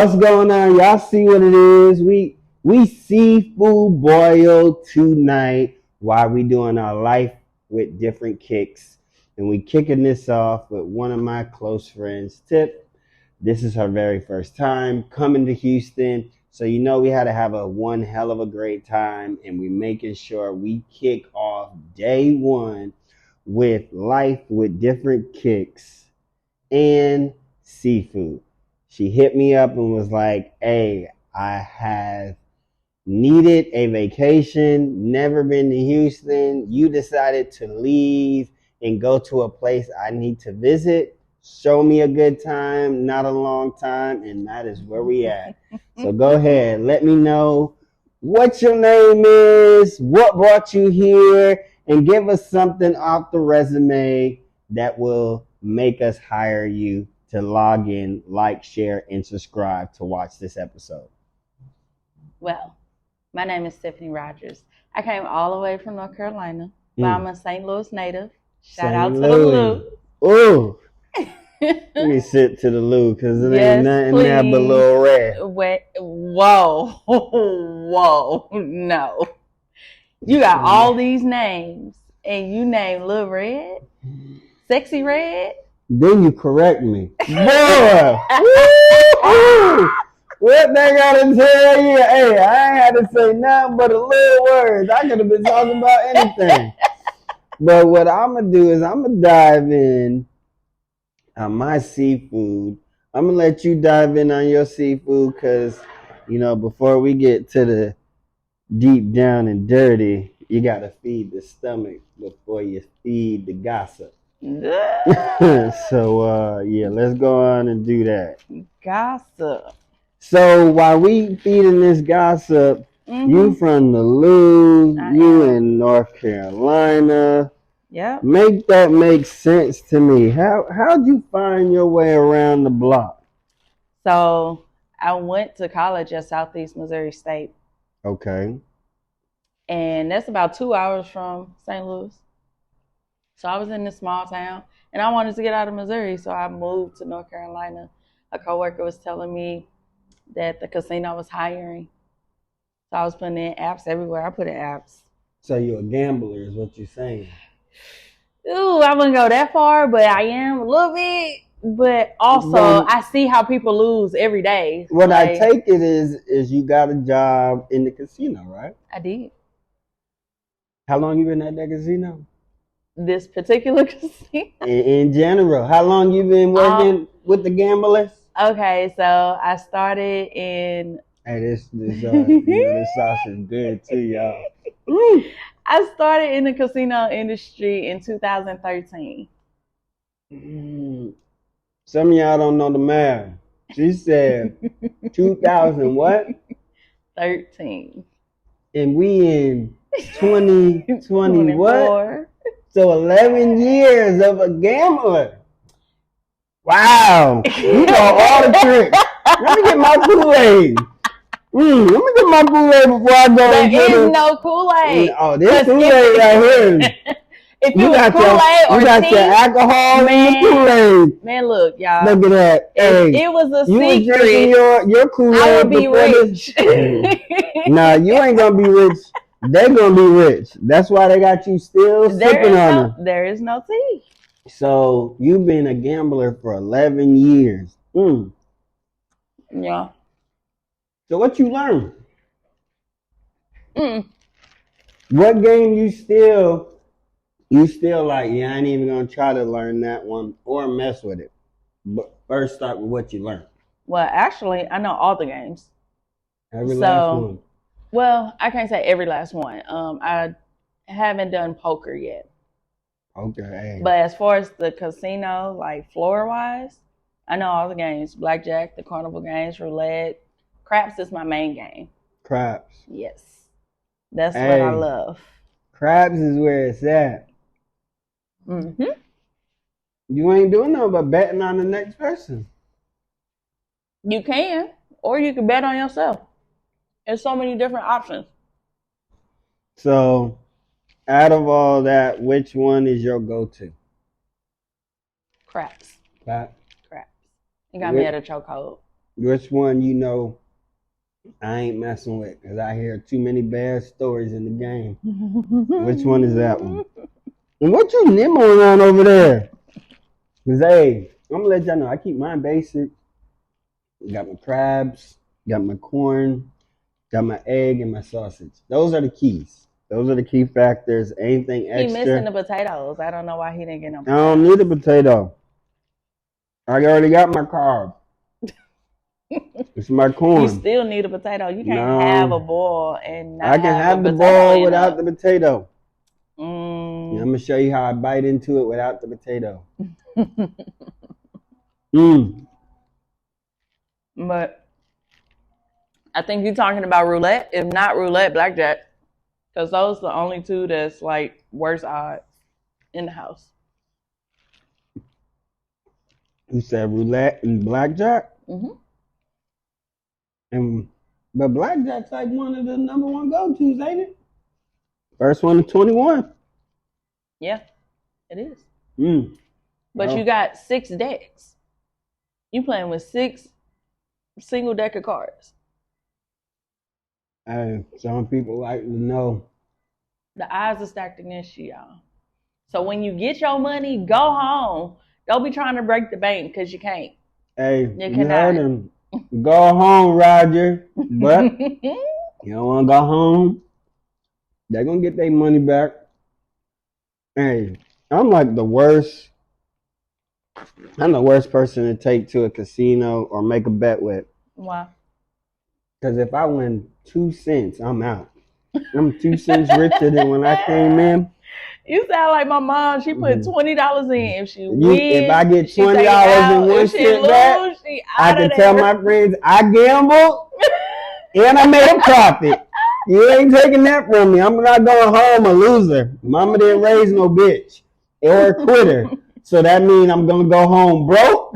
What's going on? Y'all see what it is? We seafood boiled tonight while we doing our life with different kicks. And we kicking this off with one of my close friends, Tip. This is her very first time coming to Houston. So you know we had to have a one hell of a great time and we making sure we kick off day one with life with different kicks and seafood. She hit me up and was like, hey, I have needed a vacation, never been to Houston. You decided to leave and go to a place I need to visit. Show me a good time, not a long time, and that is where we at. So go ahead, let me know what your name is, what brought you here, and give us something off the resume that will make us hire you to log in, like, share, and subscribe to watch this episode. Well, my name is Tiffany Rodgers. I came all the way from North Carolina, but I'm a St. Louis native. Shout out to the Lou. Ooh. Let me sit to the Lou because it Yes, ain't nothing please. there but Lil Red. Whoa, whoa, no. You got all these names, and you name Lil Red, Sexy Red. Then you correct me. Boy! Woo-hoo! What they gotta tell you? Hey, I ain't had to say nothing but a little words. I could have been talking about anything. But what I'm gonna do is I'm gonna dive in on my seafood. I'm gonna let you dive in on your seafood because, before we get to the deep down and dirty, you gotta feed the stomach before you feed the gossip. So yeah, let's go on and do that. Gossip. So while we feeding this gossip, you from the Lou, you in North Carolina. Yep. Make that make sense to me. How'd you find your way around the block? So I went to college at Southeast Missouri State. Okay. And that's about 2 hours from St. Louis. So I was in this small town, and I wanted to get out of Missouri, so I moved to North Carolina. A coworker was telling me that the casino was hiring. So I was putting in apps everywhere. I put in apps. So you're a gambler is what you're saying. Ooh, I wouldn't go that far, but I am a little bit. But also, I see how people lose every day. What I take it is you got a job in the casino, right? I did. How long you been at that casino? This particular casino? In general. How long you been working with the gamblers? Okay, so I started in... Hey, this sauce is good too, y'all. I started in the casino industry in 2013. Some of y'all don't know the math. She said 2000 what? 13. And we in 2020 what? 24. So 11 years of a gambler. Wow. You know all the tricks. Let me get my Kool-Aid. Let me get my Kool-Aid before I go. There is no Kool-Aid. Oh, this Kool-Aid right here. If you got Kool-Aid or you got tea, your alcohol and your Kool-Aid. Man, look, y'all. Look at that. If it was a secret, you drinking your Kool-Aid. I would be rich. Nah, you ain't gonna be rich. They're gonna be rich. That's why they got you still sipping on them. There is no tea. So you've been a gambler for 11 years. Yeah. So what you learned? What game you still like, yeah, I ain't even gonna try to learn that one or mess with it. But first start with what you learned. Well, actually, I know all the games. Every last one. Well, I can't say every last one. I haven't done poker yet. Okay. But as far as the casino, like floor-wise, I know all the games. Blackjack, the carnival games, roulette. Craps is my main game. Craps. Yes. That's what I love. Craps is where it's at. You ain't doing nothing but betting on the next person. You can, or you can bet on yourself. There's so many different options. So, out of all that, which one is your go-to? Craps. Craps. You got me at a chokehold. Which one you know I ain't messing with because I hear too many bad stories in the game. Which one is that one? And what you nibbling on over there? Cause hey, I'm gonna let y'all know I keep mine basic. Got my crabs, got my corn, got my egg, and my sausage. Those are the keys. Those are the key factors. Anything He missing extra, the potatoes. I don't know why he didn't get no I don't need a potatoes. potato. I already got my carb. It's my You corn. still need a potato. You can't have a No, bowl and I not can have a have the potato ball in without a. the potato. Yeah, I'm Mm. gonna show you how I bite into it without the potato. Mm. But I think you're talking about roulette. If not roulette, blackjack, because those are the only two that's like worst odds in the house. You said roulette and blackjack, Hmm. and but blackjack's like one of the number one go tos, ain't it? First one to 21. Yeah, it is. Mm. But you Oh, got 6 decks. You playing with 6 single deck of cards. hey, some people like to know. The odds are stacked against you, y'all. So when you get your money, go home. Don't be trying to break the bank because you can't. Hey, You you heard cannot. him. Go home, Roger. But you don't want to go home. They're gonna get their money back. Hey, I'm like the worst. I'm the worst person to take to a casino or make a bet with. Wow. Because if I win 2 cents, I'm out. I'm 2 cents richer than when I came in. You sound like my mom. She put Mhm. $20 in. If she If I win, get she twenty take it dollars and out. one If she cent back, lose, she I out of can tell there. my friends I gambled and I made a profit. You ain't taking that from me. I'm not going home a loser. Mama didn't raise no bitch or a quitter. So that means I'm gonna go home broke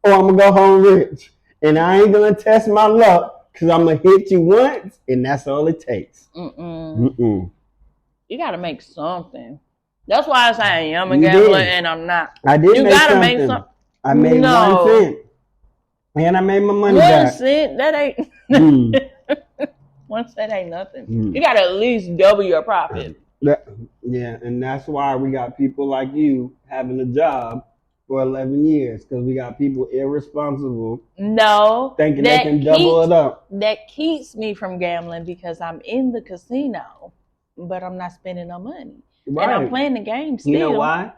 or I'm gonna go home rich. And I ain't gonna test my luck because I'm gonna hit you once and that's all it takes. Mm-mm. Mm-mm. You got to make something. That's why I say I'm a You gambler did. and I'm not. I did You make got to make something. some. I made one No. cent and I made my money One back. cent, that ain't. Mm. 1 cent ain't nothing. Mm. You got to at least double your profit. Yeah, and that's why we got people like you having a job for 11 years because we got people irresponsible No, thinking they can double it up. that keeps me from gambling because I'm in the casino, but I'm not spending no money, and I'm Right. playing the game You know still. why?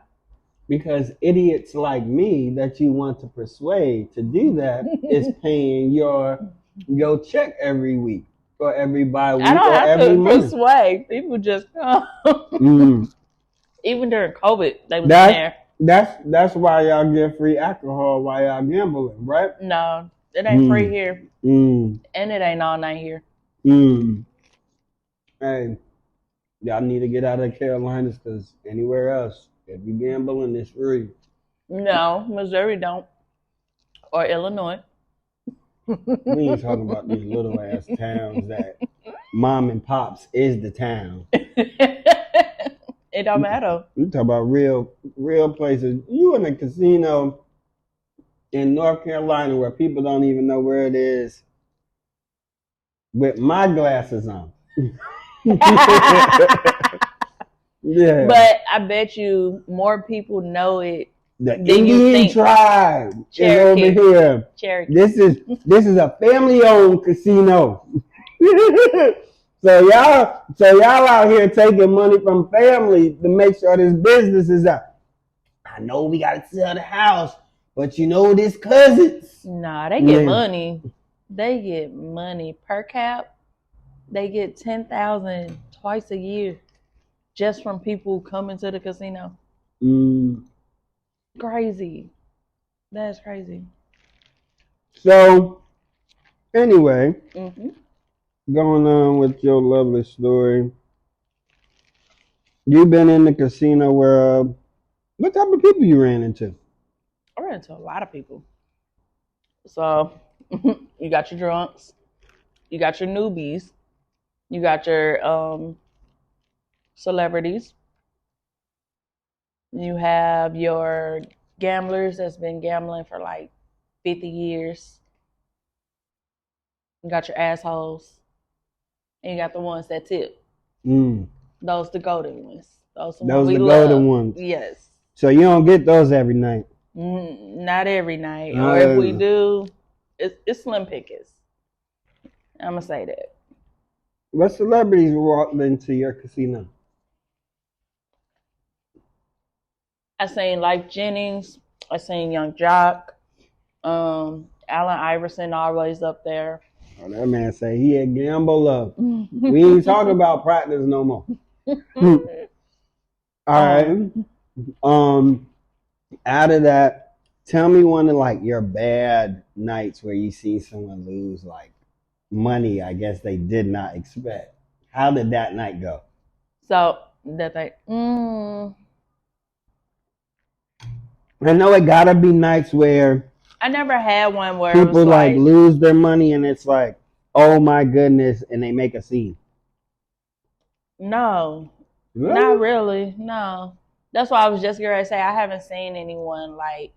Because idiots like me that you want to persuade to do that is paying your check every week or every bye I week don't or have every to month. persuade people; just come. Mm. Even during COVID, they was in That's there. that's why y'all get free alcohol while y'all gambling, right? No, it ain't free Mm. here, Mm. and it ain't all night here. Mm. Hey, y'all need to get out of the Carolinas because anywhere else, if you gambling, it's free. No, Missouri don't, or Illinois. We ain't talking about these little ass towns that mom and pops is the town. It don't matter. We talk about real places. You in a casino in North Carolina where people don't even know where it is with my glasses on. Yeah. But I bet you more people know it The than you Indian think. tribe is over Cherokee. here. Cherokee. This is a family owned casino. So y'all out here taking money from family to make sure this business is up. I know we gotta sell the house, but you know this cousins. Nah, they get money. They get money per cap. They get 10,000 twice a year just from people coming to the casino. Mm. Crazy. That's crazy. So anyway, Hmm. going on with your lovely story. You've been in the casino where what type of people you ran into? I ran into a lot of people. So you got your drunks, you got your newbies, you got your celebrities, you have your gamblers that's been gambling for like 50 years. You got your assholes, and you got the ones that tip. Mm. Those the golden ones. Those the ones Those we the love. golden ones. Yes. So you don't get those every night. Not every night, or if we do, it's slim pickings. I'm gonna say that. What celebrities walked into your casino? I seen Life Jennings. I seen Young Jock. Allen Iverson always up there. Oh, that man say he a gambler. We ain't talking about practice no more. All right. Out of that, tell me one of like your bad nights where you see someone lose like money. I guess they did not expect. How did that night go? So that they. I know it gotta be nights where I never had one where people it was like lose their money and it's like, oh my goodness, and they make a scene. No, Really? not really. No, that's why I was just gonna say I haven't seen anyone like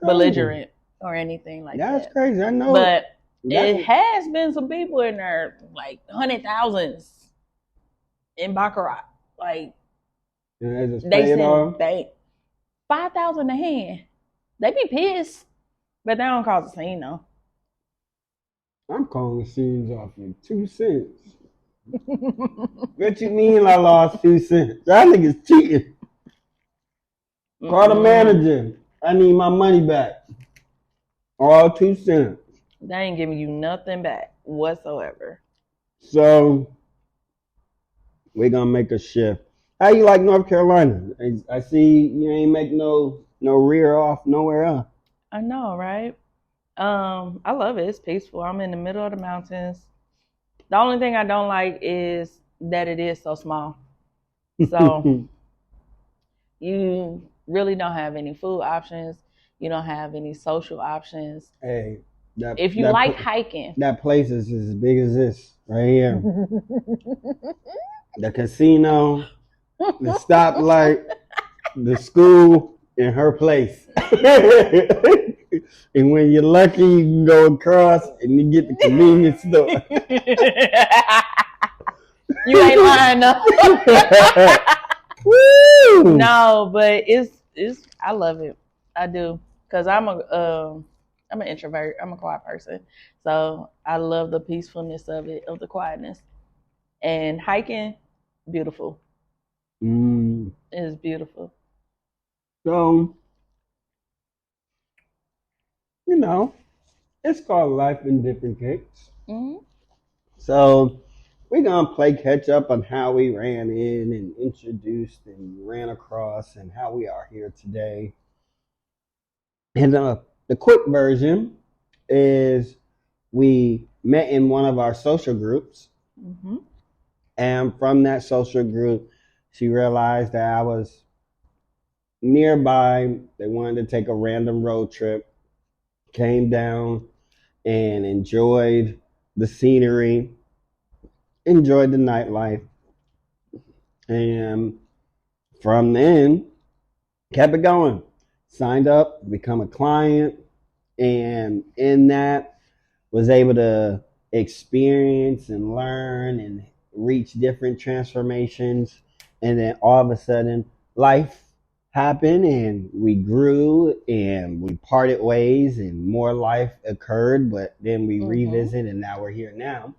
belligerent or anything like that. That's crazy. I know, but it has been some people in there like 100,000s in baccarat. Like they send 5,000 a hand. They be pissed, but they don't cause a scene though. I'm calling scenes off in 2 cents. What you mean I lost 2 cents? That nigga's cheating. Call the manager. I need my money back. All 2 cents. They ain't giving you nothing back whatsoever. So we're gonna make a shift. How you like North Carolina? I see you ain't make no rear off nowhere else. I know, right? I love it. It's peaceful. I'm in the middle of the mountains. The only thing I don't like is that it is so small. So you really don't have any food options. You don't have any social options. Hey, if you like hiking, that place is as big as this right here. The casino, the stoplight, the school, and her place. And when you're lucky, you can go across and you get the convenience store. You ain't lying, though. Woo! No, but it's I love it. I do, because I'm an introvert. I'm a quiet person, so I love the peacefulness of it, of the quietness. And hiking, beautiful. It is beautiful. So, you know, it's called Life in Different Kicks. Mm-hmm. So we're going to play catch up on how we ran in and introduced and ran across and how we are here today. And the quick version is we met in one of our social groups. Mm-hmm. And from that social group, she realized that I was nearby. They wanted to take a random road trip. Came down and enjoyed the scenery, enjoyed the nightlife. And from then, kept it going. Signed up, become a client, and in that was able to experience and learn and reach different transformations. And then all of a sudden, life happened and we grew and we parted ways and more life occurred, but then we revisit and now we're here now.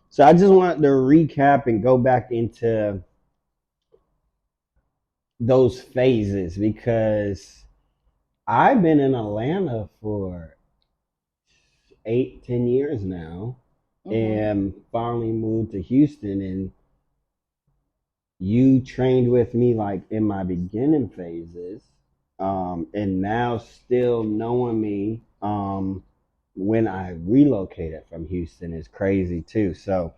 So I just wanted to recap and go back into those phases because I've been in Atlanta for 8-10 years now and finally moved to Houston, and you trained with me like in my beginning phases, and now still knowing me when I relocated from Houston is crazy too. So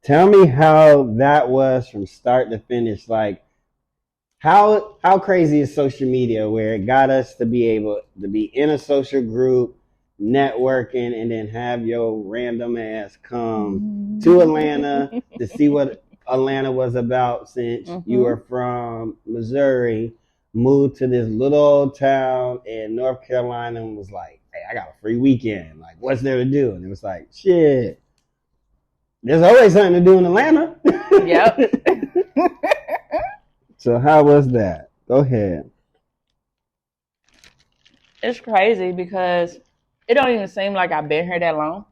tell me how that was from start to finish. Like how crazy is social media where it got us to be able to be in a social group, networking, and then have your random ass come to Atlanta to see what Atlanta was about, since you were from Missouri, moved to this little old town in North Carolina and was like, hey, I got a free weekend. Like, what's there to do? And it was like, shit. There's always something to do in Atlanta. Yep. So how was that? Go ahead. It's crazy because it don't even seem like I've been here that long.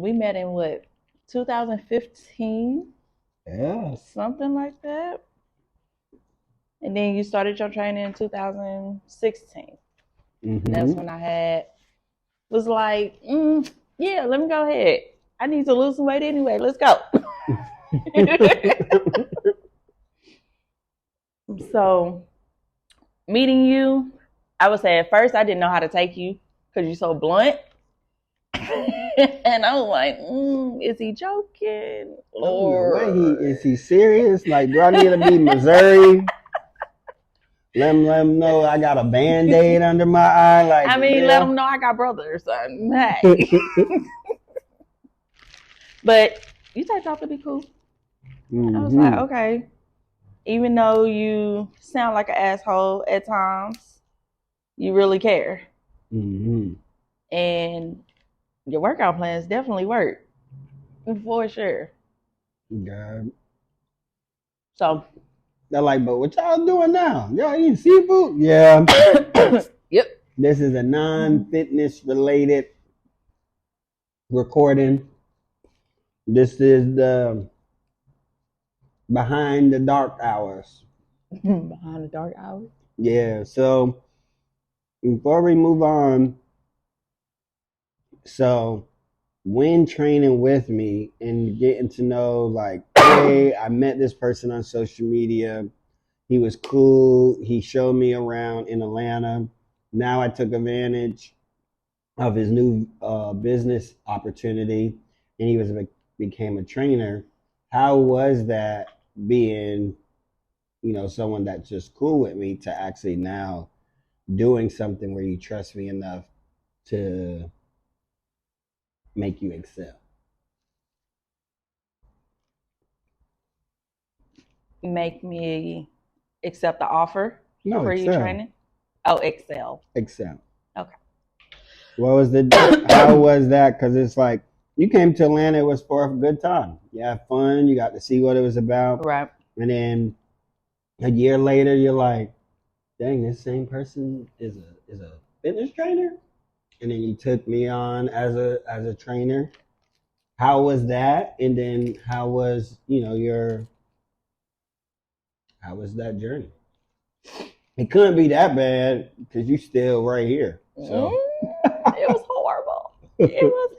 We met in what, 2015, Yes. something like that. And then you started your training in 2016. Mm-hmm. That's when I was like, yeah, let me go ahead. I need to lose some weight anyway. Let's go. So meeting you, I would say at first I didn't know how to take you because you're so blunt. And I was like, is he joking? Or is he serious? Like, do I need to be Missouri? Let him know I got a Band-Aid under my eye. Like, I mean, yeah. let him know I got brothers. Hey. But you turned out to be cool. I was like, okay. Even though you sound like an asshole at times, you really care. Mm-hmm. And your workout plans definitely work. For sure. God. So They're like, but what y'all doing now? Y'all eating seafood? Yeah. yep. This is a non-fitness related recording. This is the behind the dark hours. Behind the dark hours. Yeah. So before we move on, so when training with me and getting to know, like, hey, I met this person on social media. He was cool. He showed me around in Atlanta. Now I took advantage of his new business opportunity, and became a trainer. How was that being, someone that's just cool with me to actually now doing something where you trust me enough to make you excel? Make me accept the offer No, for you excel. training. Oh, excel. Excel. Okay. How was that? Because it's like you came to Atlanta, it was for a good time. You had fun, you got to see what it was about. Right. And then a year later, you're like, dang, this same person is a fitness trainer. And then you took me on as a trainer. How was that? And then how was that journey? It couldn't be that bad because you still right here. So It was horrible. It was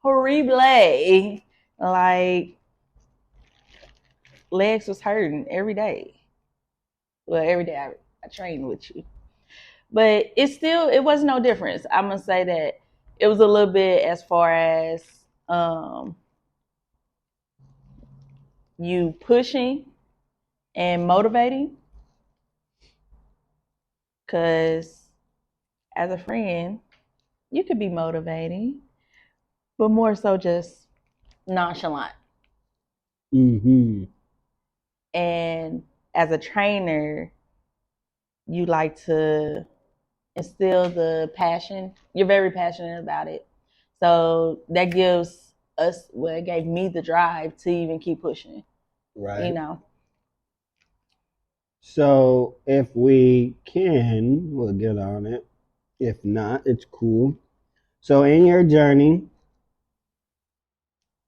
horrible. Like legs was hurting every day. Well, every day I trained with you. But it was no difference. I'm gonna say that it was a little bit as far as you pushing and motivating. Cause as a friend, you could be motivating, but more so just nonchalant. mm-hmm. And as a trainer, you like to instill the passion. You're very passionate about it. So that gives us, well, it gave me the drive to even keep pushing, Right. you know. So if we can, we'll get on it. If not, it's cool. So in your journey,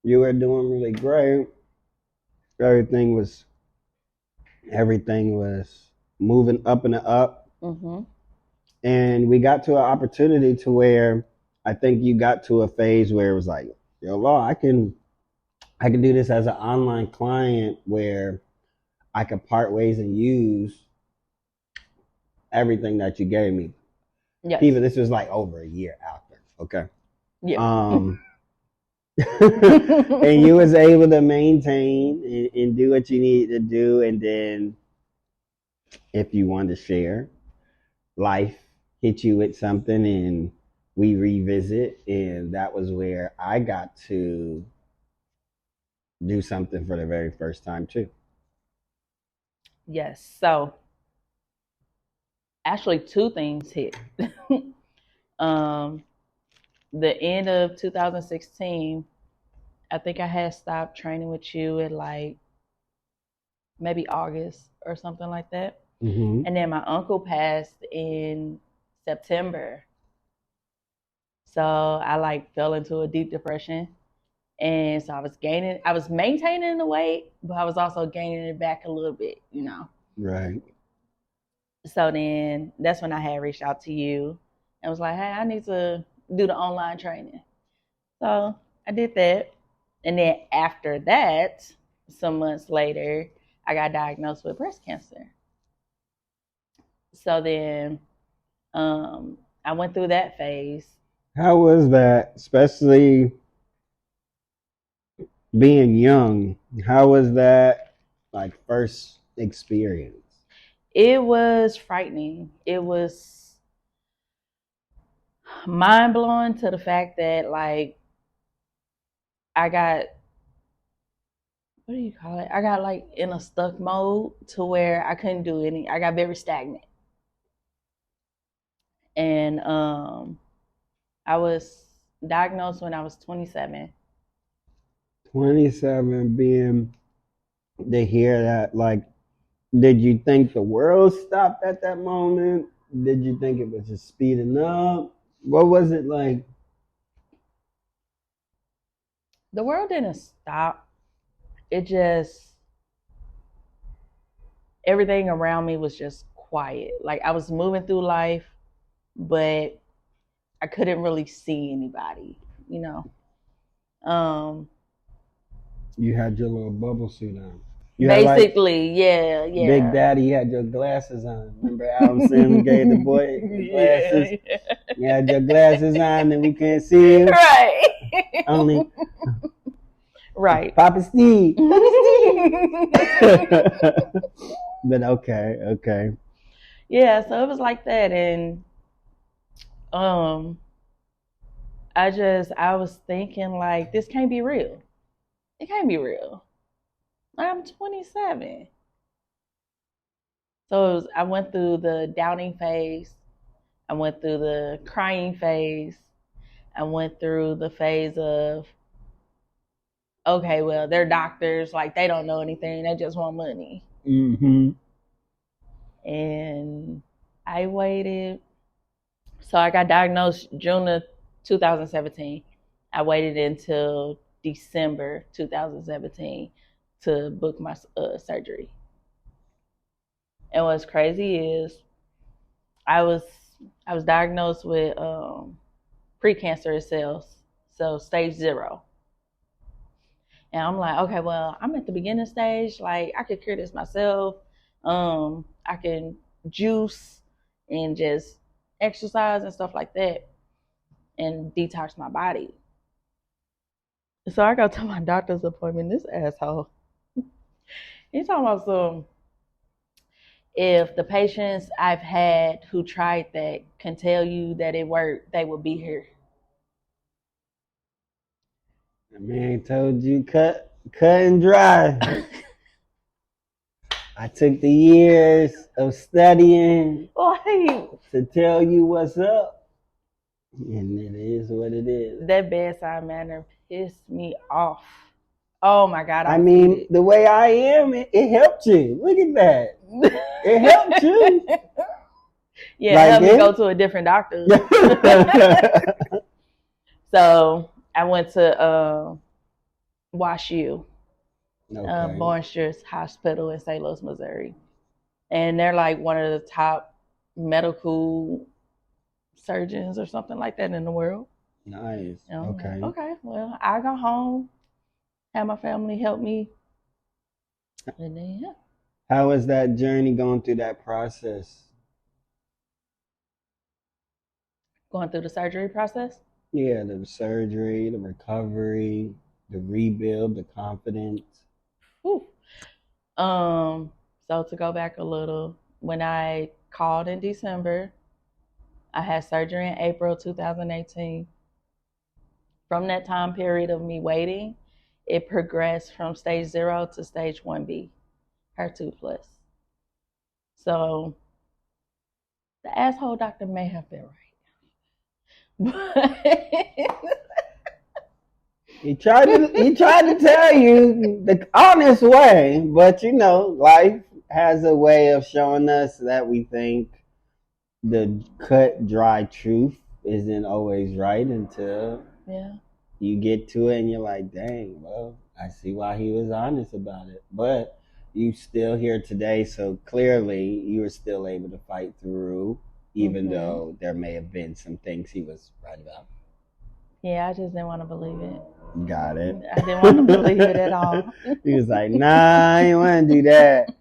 you were doing really great. Everything was everything was moving up and up. Mm-hmm. And we got to an opportunity to where I think you got to a phase where it was like, yo, Law, I can do this as an online client where I could part ways and use everything that you gave me. Yes. Even this was like over a year after. Okay. Yeah. And you was able to maintain and do what you needed to do, and then if you wanted to share, life hit you with something and we revisit, and that was where I got to do something for the very first time too. Yes. So actually two things hit. um, the end of 2016, I think I had stopped training with you at like maybe August or something like that. Mm-hmm. And then my uncle passed in September. So I like fell into a deep depression. And so I was maintaining the weight, but I was also gaining it back a little bit, you know. Right. So then that's when I had reached out to you and was like, hey, I need to do the online training. So I did that. And then after that, some months later, I got diagnosed with breast cancer. So then I went through that phase. How was that, especially being young? How was that, like, first experience? It was frightening. It was mind blowing to the fact that, like, I got, what do you call it? I got like in a stuck mode to where I couldn't do any, I got very stagnant. And I was diagnosed when I was 27. 27, being to hear that, like, did you think the world stopped at that moment? Did you think it was just speeding up? What was it like? The world didn't stop. It just, everything around me was just quiet. Like I was moving through life, but I couldn't really see anybody, you know. Um, You had your little bubble suit on. You had like Basically, yeah, Big yeah. Daddy, you had your glasses on. Remember Adam Sandler gave the boy the glasses? Yeah, You had your glasses on and we couldn't see you. right. Only Right. Papa Steve. Papa Steve. But okay, okay. Yeah, so it was like that. And um I was thinking like this can't be real. It can't be real. I'm 27. So I went through the doubting phase. I went through the crying phase. I went through the phase of, okay, well, they're doctors, like they don't know anything, they just want money. Mm-hmm. And I waited. So I got diagnosed June of 2017. I waited until December 2017 to book my surgery. And what's crazy is I was I was diagnosed with precancerous cells, so stage 0. And I'm like, okay, well, I'm at the beginning stage. Like, I could cure this myself. I can juice and just exercise and stuff like that and detox my body. So I go to my doctor's appointment. This asshole, he's talking about some. If the patients I've had who tried that can tell you that it worked, they will be here. The man told you cut and dry. I took the years of studying Like, to tell you what's up. And it is what it is. that bedside manner pissed me off. Oh my God, I mean, heated. the way I am, it helped you. Look at that. It helped you. Yeah, Like help me it? go to a different doctor. So I went to Wash U, Okay. Barnsters Hospital in St. Louis, Missouri. And they're like one of the top medical surgeons or something like that in the world. Nice. And I'm Okay. like, okay, well, I go home, have my family help me. And then, yeah. How was that journey going through that process? Going through the surgery process. Yeah, the surgery, the recovery, the rebuild, the confidence. Whew. So to go back a little, when I called in December, I had surgery in April 2018. From that time period of me waiting, it progressed from stage 0 to stage 1B, HER2 plus. So The asshole doctor may have been right. He tried to tell you the honest way, but life has a way of showing us that we think the cut dry truth isn't always right until Yeah. you get to it and you're like, dang, well, I see why he was honest about it. But you still here today, so clearly you were still able to fight through, even though there may have been some things he was right about. Yeah, I just didn't want to believe it. Got it. I didn't want to believe it at all. He was like, nah, I ain't want to do that.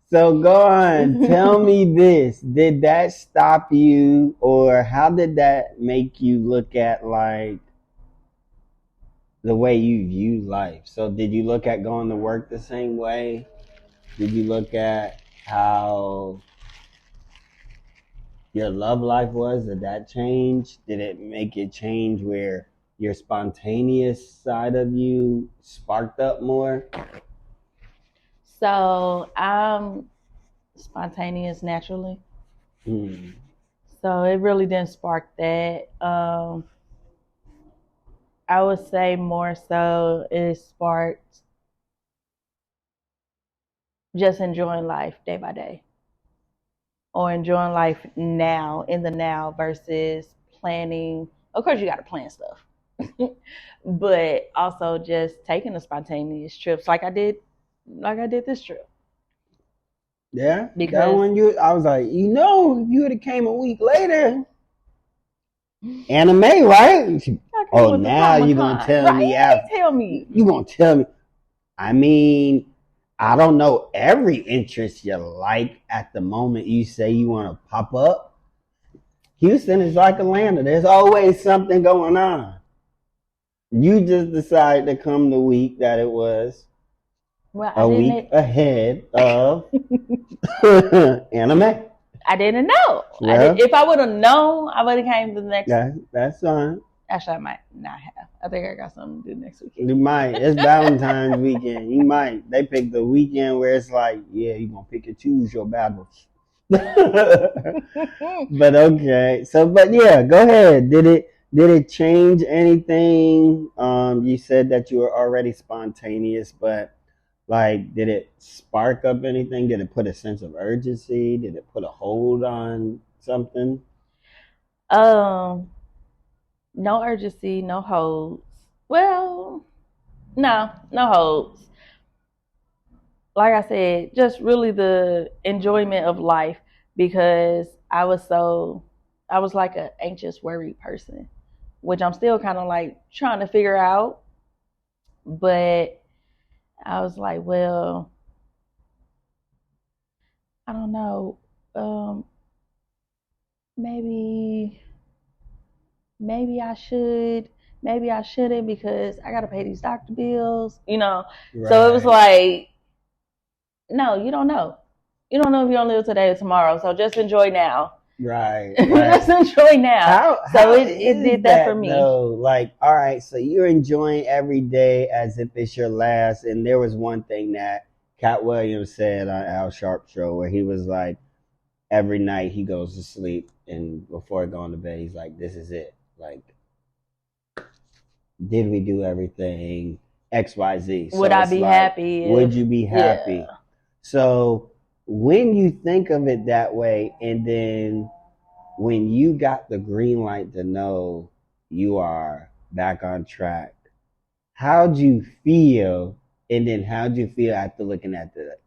So go on, tell me this. Did that stop you, or how did that make you look at like the way you view life? So did you look at going to work the same way? Did you look at how your love life was? Did that change? Did it make it change where your spontaneous side of you sparked up more? So I'm spontaneous naturally. Hmm. So it really didn't spark that. I would say more so it sparked just enjoying life day by day, or enjoying life now in the now versus planning. Of course, you got to plan stuff, but also just taking the spontaneous trips like I did this trip. Yeah, that Because one I was like, if you would have came a week later, anime, right? Oh, with the now you're gonna Comic-Con, tell right? me You tell me. you gonna tell me. I mean, I don't know every interest you like at the moment you say you want to pop up. Houston is like Atlanta. There's always something going on. You just decided to come the week that it was Well, a week ahead of anime. I didn't know. Well, If I would have known, I would have came the next. That's fine. Actually, I might not have. I think I got something to do next weekend. You might. It's Valentine's weekend. You might. They pick the weekend where it's like, yeah, you're gonna pick and choose your battles. But okay. So, but yeah, go ahead. Did it change anything? You said that you were already spontaneous, but like, did it spark up anything? Did it put a sense of urgency? Did it put a hold on something? Um, no urgency, no holds. Well, no holds. Like I said, just really the enjoyment of life because I was like an anxious, worried person, which I'm still kind of like trying to figure out. But I was like, well, I don't know. Um, maybe I should, maybe I shouldn't because I gotta pay these doctor bills, Right. So it was like, no, you don't know. You don't know if you're gonna live today or tomorrow. So just enjoy now. Right. Just enjoy now. So it did that for me. Though? Like, all right, so you're enjoying every day as if it's your last. And there was one thing that Cat Williams said on Al Sharp's show where he was like, every night he goes to sleep and before going to bed, he's like, this is it. Like, did we do everything? XYZ. So would I be happy? Would you be happy? Yeah. So when you think of it that way, and then when you got the green light to know you are back on track, how'd you feel? And then how'd you feel after looking at that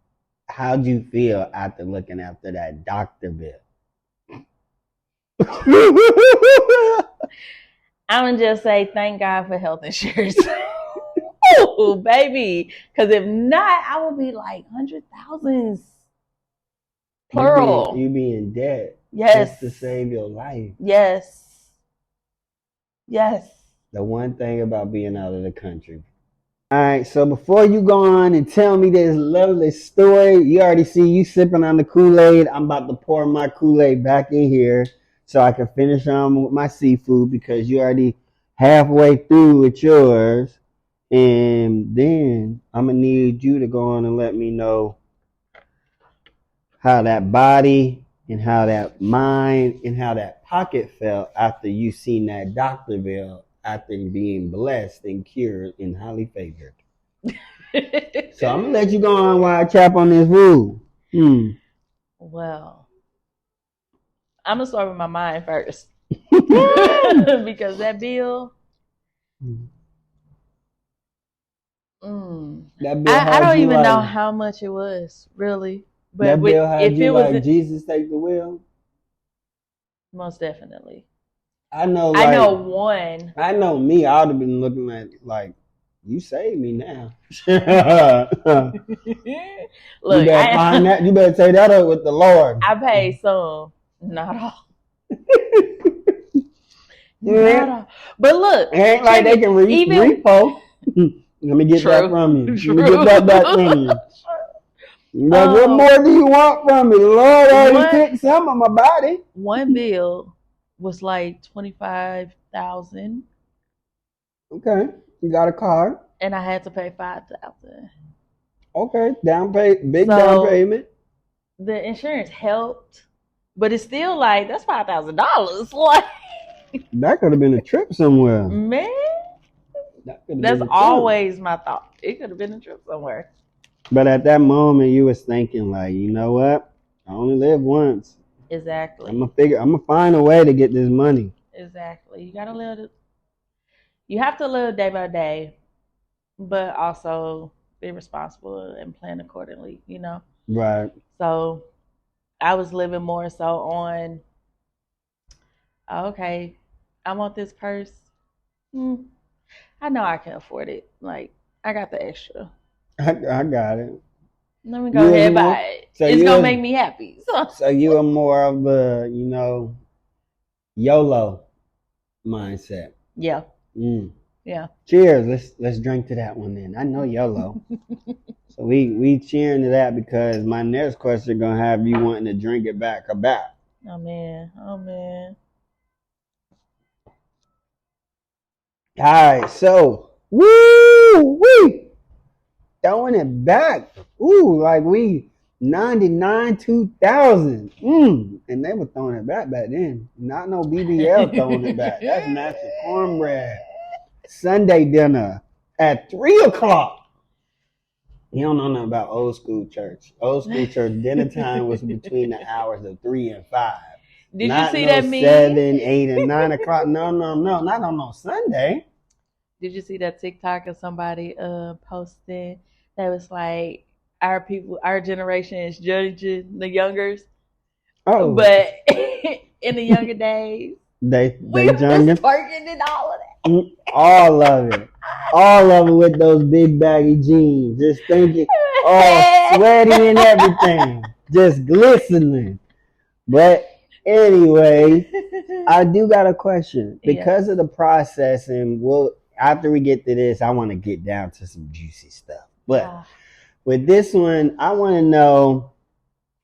doctor bill? I'm gonna just say thank God for health insurance. Oh, baby, because if not, I would be like 100,000s plural. You be in debt. Yes. Just to save your life. Yes. The one thing about being out of the country. All right, so before you go on and tell me this lovely story, you already see you sipping on the Kool-Aid. I'm about to pour my Kool-Aid back in here so I can finish on with my seafood because you already halfway through with yours. And then I'm going to need you to go on and let me know how that body and how that mind and how that pocket felt after you seen that doctor bill after being blessed and cured and highly favored. So I'm gonna let you go on while I chap on this food. Well, I'm gonna start with my mind first because that bill. That bill I had don't you even know like how much it was really, but that bill had if you it was like Jesus take the wheel. most definitely. I know, I like know one. I know me. I would have been looking at like you saved me now. You Look, better find that. You better take that up with the Lord. I paid some, not all. Yeah. Not all. But look, It ain't like they can repo. Let me get that from you. Let me get that back from you. But what more do you want from me? The Lord already took some of my body. One bill was like 25,000. Okay, you got a card. And I had to pay 5,000. Okay, down payment. The insurance helped, but it's still like that's $5,000. Like that could have been a trip somewhere. Man, that's always my thought. It could have been a trip somewhere. But at that moment, you was thinking like, you know what? I only live once. Exactly. I'm gonna find a way to get this money. Exactly. You gotta live it. You have to live day by day, but also be responsible and plan accordingly. You know. Right. So, I was living more so on. Okay, I want this purse. I know I can afford it. Like I got the extra. I got it. Let me go ahead and buy it. So it's gonna make me happy. So you are more of the, YOLO mindset. Yeah. Yeah. Cheers. Let's drink to that one then. I know YOLO. So we cheering to that because my next question gonna have you wanting to drink it back or back. Oh man. All right, so woo, throwing it back. Ooh, like we 99 2000. And they were throwing it back then. Not no BBL throwing it back. That's natural cornbread. Sunday dinner at 3:00. You don't know nothing about old school church. Old school church dinner time was between the hours of 3 and 5. Did you see that meme? 7, 8, and 9 o'clock. No, not on no Sunday. Did you see that TikTok of somebody posting that was like our generation is judging the youngers? Oh, but in the younger days, they we were twerking and all of that. All of it with those big baggy jeans, just thinking, sweaty and everything, just glistening. But anyway, I do got a question because of the process, and after we get to this, I want to get down to some juicy stuff. But with this one, I want to know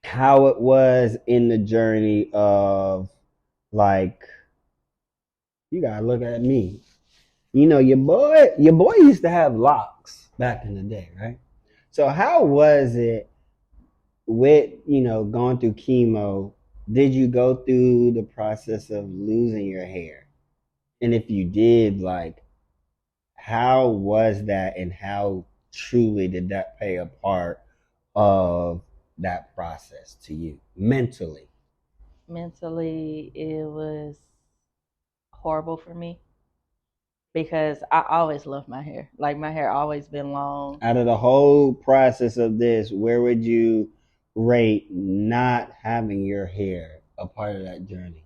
how it was in the journey of, like, you gotta look at me. Your boy used to have locks back in the day, right? So how was it with, going through chemo? Did you go through the process of losing your hair? And if you did, like, how was that, and how truly did that play a part of that process to you mentally? Mentally, it was horrible for me because I always loved my hair. Like my hair always been long. Out of the whole process of this, where would you rate not having your hair a part of that journey?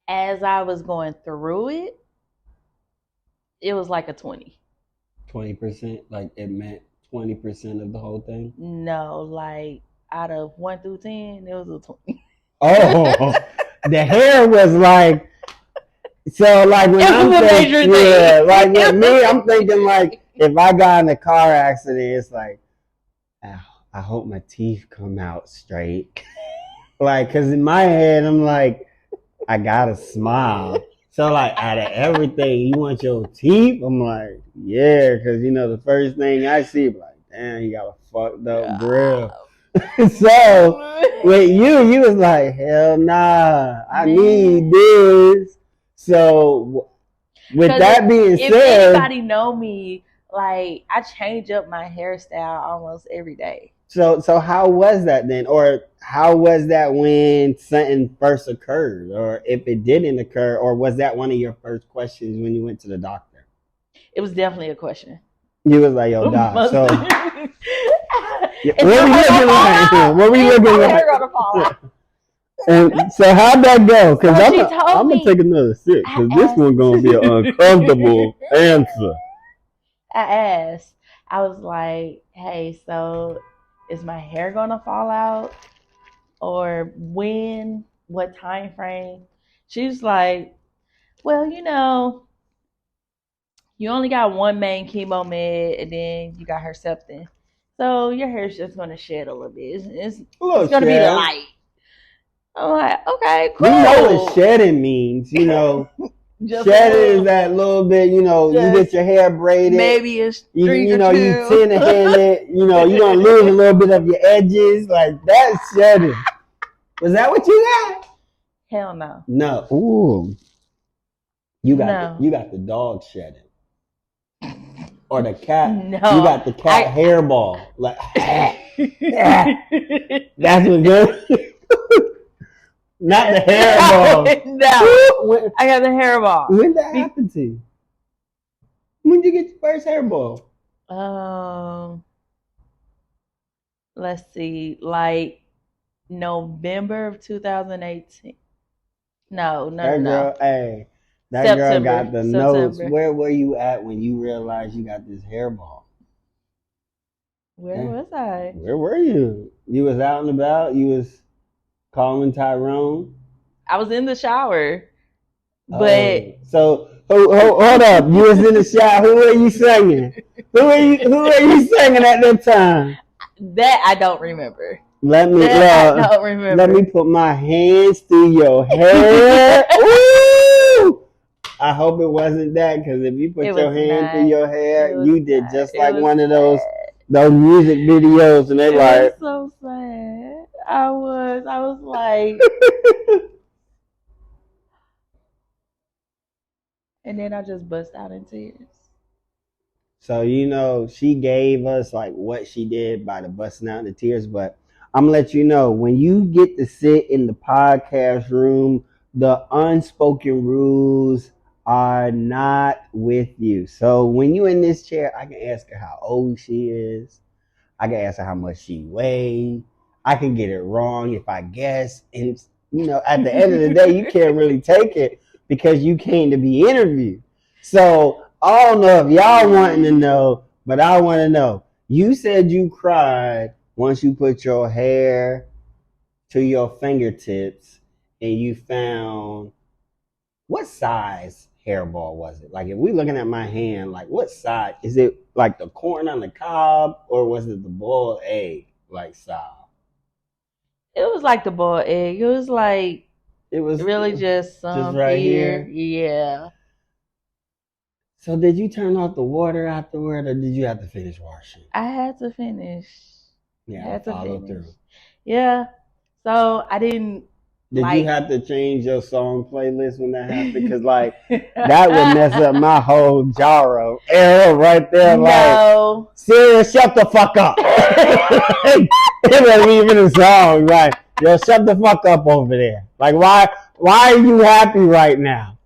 As I was going through it, it was like a 20. 20%? Like it meant 20% of the whole thing? No, like out of 1 through 10, it was a 20. Oh, the hair was like, so like when I'm thinking, like with me, I'm thinking like if I got in a car accident, it's like, I hope my teeth come out straight. Like, cause in my head, I'm like, I gotta smile. So like out of everything, you want your teeth? I'm like, yeah, cause the first thing I see, like, damn, you got a fucked up grill. So with you was like, hell nah, I need this. So with that being if said, anybody know me, like I change up my hairstyle almost every day. so how was that then, or how was that when something first occurred, or if it didn't occur, or was that one of your first questions when you went to the doctor? It was definitely a question. You was like, yo, doc. So Is what we my hair looking gonna like? fall out? What we Is looking my like? hair gonna fall out? And so how'd that go? Because So she I'm told gonna me. take another sip I because this one gonna be an uncomfortable answer. asked. I was like, "Hey, so is my hair gonna fall out, or when? What time frame?" She's like, "Well, you only got one main chemo med, and then you got Herceptin. So your hair's just gonna shed a little bit. It's gonna be light." I'm like, "Okay, We know what cool." shedding means. Just shedding is that little bit. You get your hair braided. maybe a streak you or know, two. you tend to hand it. You're gonna lose a little bit of your edges. Like that's shedding. Was that what you got? Hell no. No. Ooh. You got No. you got the dog shedding. Or the cat. No. You got the cat hairball. Like that's what good. Not the hairball. No. I got the hairball. When that happened to you? When did you get your first hairball? Let's see, like November of 2018. No. Girl, hey, that September, girl got the notes. Where were you at when you realized you got this hairball? Where was I? Where were you? You was out and about? You was calling Tyrone? I was in the shower. But so hold up. You was in the shower. Who were you singing? Who are you singing at that time? That I don't remember. I don't remember. Let me put my hands through your hair. Ooh! I hope it wasn't that, because if you put your hand through your hair, you did just like one of those music videos, and they like. It was so sad. I was like. And then I just bust out in tears. So, she gave us like what she did by the busting out in the tears, but I'm gonna let you know, when you get to sit in the podcast room, the unspoken rules are not with you. So when you in this chair, I can ask her how old she is. I can ask her how much she weighs. I can get it wrong if I guess. And at the end of the day, you can't really take it because you came to be interviewed. So I don't know if y'all wanting to know, but I want to know. You said you cried once you put your hair to your fingertips and you found, what size hairball was it? Like, if we looking at my hand, like what size? Is it like the corn on the cob, or was it the boiled egg like style? It was like the boiled egg. It was like, it was really just right here. Yeah. So did you turn off the water afterward, or did you have to finish washing? I had to finish. Yeah, I had to follow through. Yeah. So I didn't. Did you have to change your song playlist when that happened? Because like that would mess up my whole genre era right there. No. Like, Sarah, shut the fuck up. It wasn't even a song. Like, yo, shut the fuck up over there. Like, why are you happy right now?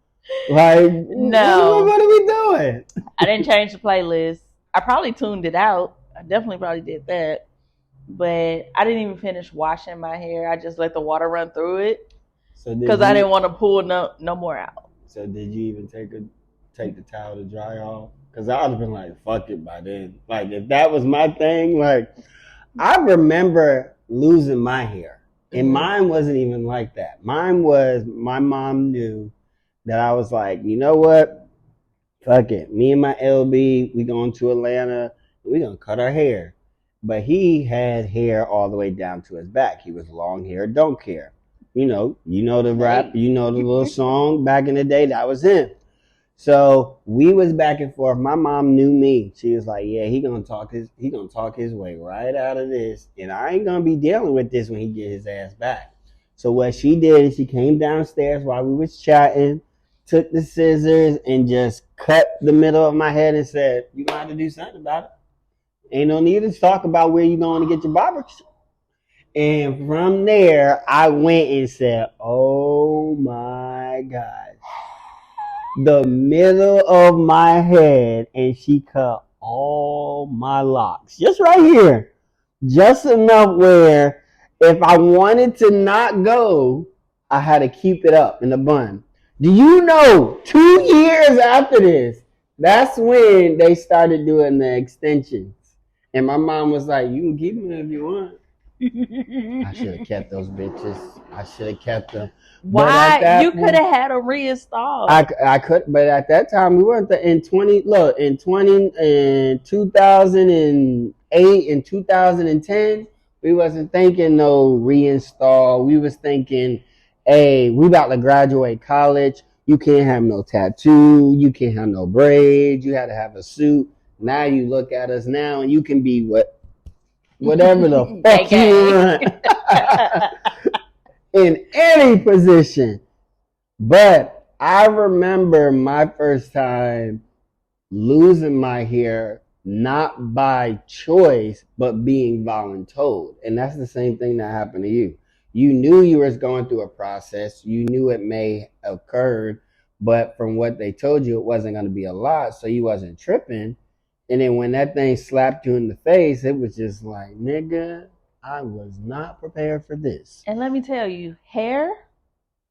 Like, no. What are we doing? I didn't change the playlist. I probably tuned it out. I definitely probably did that. But I didn't even finish washing my hair. I just let the water run through it because I didn't want to pull no more out. So did you even take the towel to dry off? Because I would have been like, fuck it by then. Like, if that was my thing, like, I remember losing my hair. And mine wasn't even like that. Mine was, my mom knew that I was like, you know what? Fuck it. Me and my LB, we going to Atlanta. We going to cut our hair. But he had hair all the way down to his back. He was long hair, don't care. You know the rap, the little song back in the day, that was him. So we was back and forth. My mom knew me. She was like, "Yeah, he gonna talk his way right out of this, and I ain't gonna be dealing with this when he get his ass back." So what she did is she came downstairs while we was chatting, took the scissors and just cut the middle of my head and said, "You gonna have to do something about it. Ain't no need to talk about where you going to get your barber." And from there, I went and said, "Oh my God." The middle of my head, and she cut all my locks. Just right here. Just enough where if I wanted to not go, I had to keep it up in the bun. Do you know 2 years after this, that's when they started doing the extensions. And my mom was like, "You can keep them if you want." I should have kept those bitches. I should have kept them. Why? You could have had them reinstalled. I could, but at that time we weren't in 2008 and 2010. We wasn't thinking no reinstall. We was thinking, hey, we about to graduate college. You can't have no tattoo. You can't have no braids. You had to have a suit. Now you look at us now, and you can be whatever the fuck you want in any position. But I remember my first time losing my hair, not by choice, but being voluntold. And that's the same thing that happened to you. You knew you was going through a process. You knew it may have occurred, but from what they told you, it wasn't going to be a lot, so you wasn't tripping. And then when that thing slapped you in the face, it was just like, nigga, I was not prepared for this. And let me tell you, hair,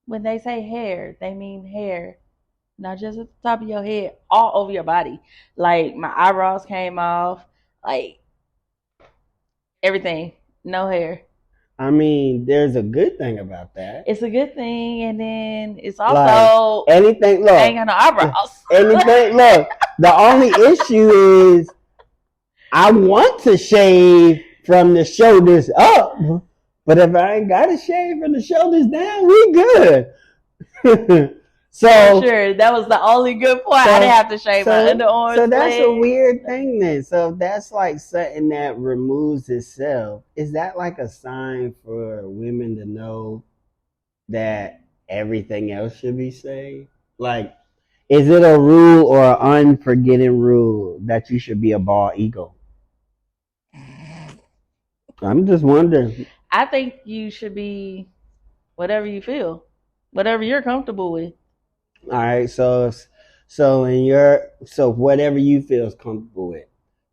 when they say hair, they mean hair. Not just at the top of your head, all over your body. Like my eyebrows came off, like everything, no hair. I mean, there's a good thing about that. It's a good thing, and then it's also like, anything. Look, I ain't got no eyebrows. Anything. Look, the only issue is I want to shave from the shoulders up, but if I ain't got to shave from the shoulders down, we good. So sure, that was the only good part. I didn't have to shave my underarms. So that's a weird thing then. So if that's like something that removes itself, is that like a sign for women to know that everything else should be saved? Like, is it a rule or an unforgetting rule that you should be a bald eagle? I'm just wondering. I think you should be whatever you feel, whatever you're comfortable with. All right, so whatever you feel is comfortable with.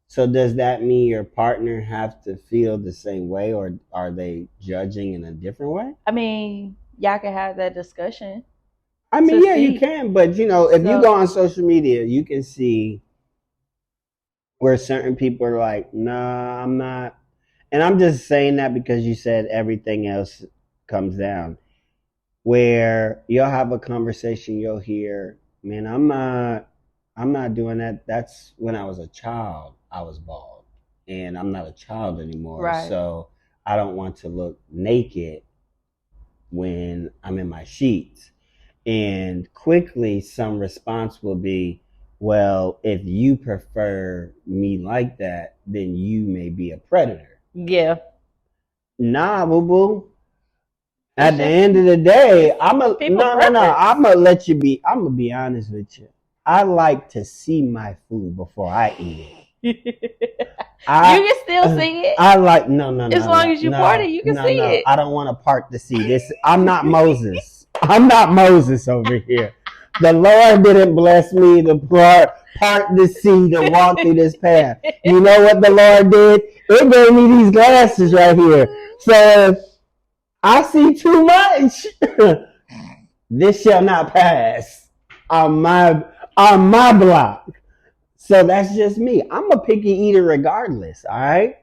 So does that mean your partner have to feel the same way, or are they judging in a different way? I mean, y'all can have that discussion. I mean, yeah, you can, but if you go on social media, you can see where certain people are like, "Nah, I'm not," and I'm just saying that because you said everything else comes down. Where you'll have a conversation, you'll hear, "Man, I'm not doing that. That's when I was a child, I was bald, and I'm not a child anymore. Right. So I don't want to look naked when I'm in my sheets." And quickly, some response will be, "Well, if you prefer me like that, then you may be a predator." Yeah. Nah, boo boo. At the end of the day, I'm gonna let you be. I'm gonna be honest with you. I like to see my food before I eat it. You can still see it. I like no. As long as you part it, you can see it. I don't want to part the sea. This I'm not Moses. I'm not Moses over here. The Lord didn't bless me to part the sea to walk through this path. You know what the Lord did? It gave me these glasses right here. So I see too much. This shall not pass on my block. So that's just me. I'm a picky eater regardless. All right.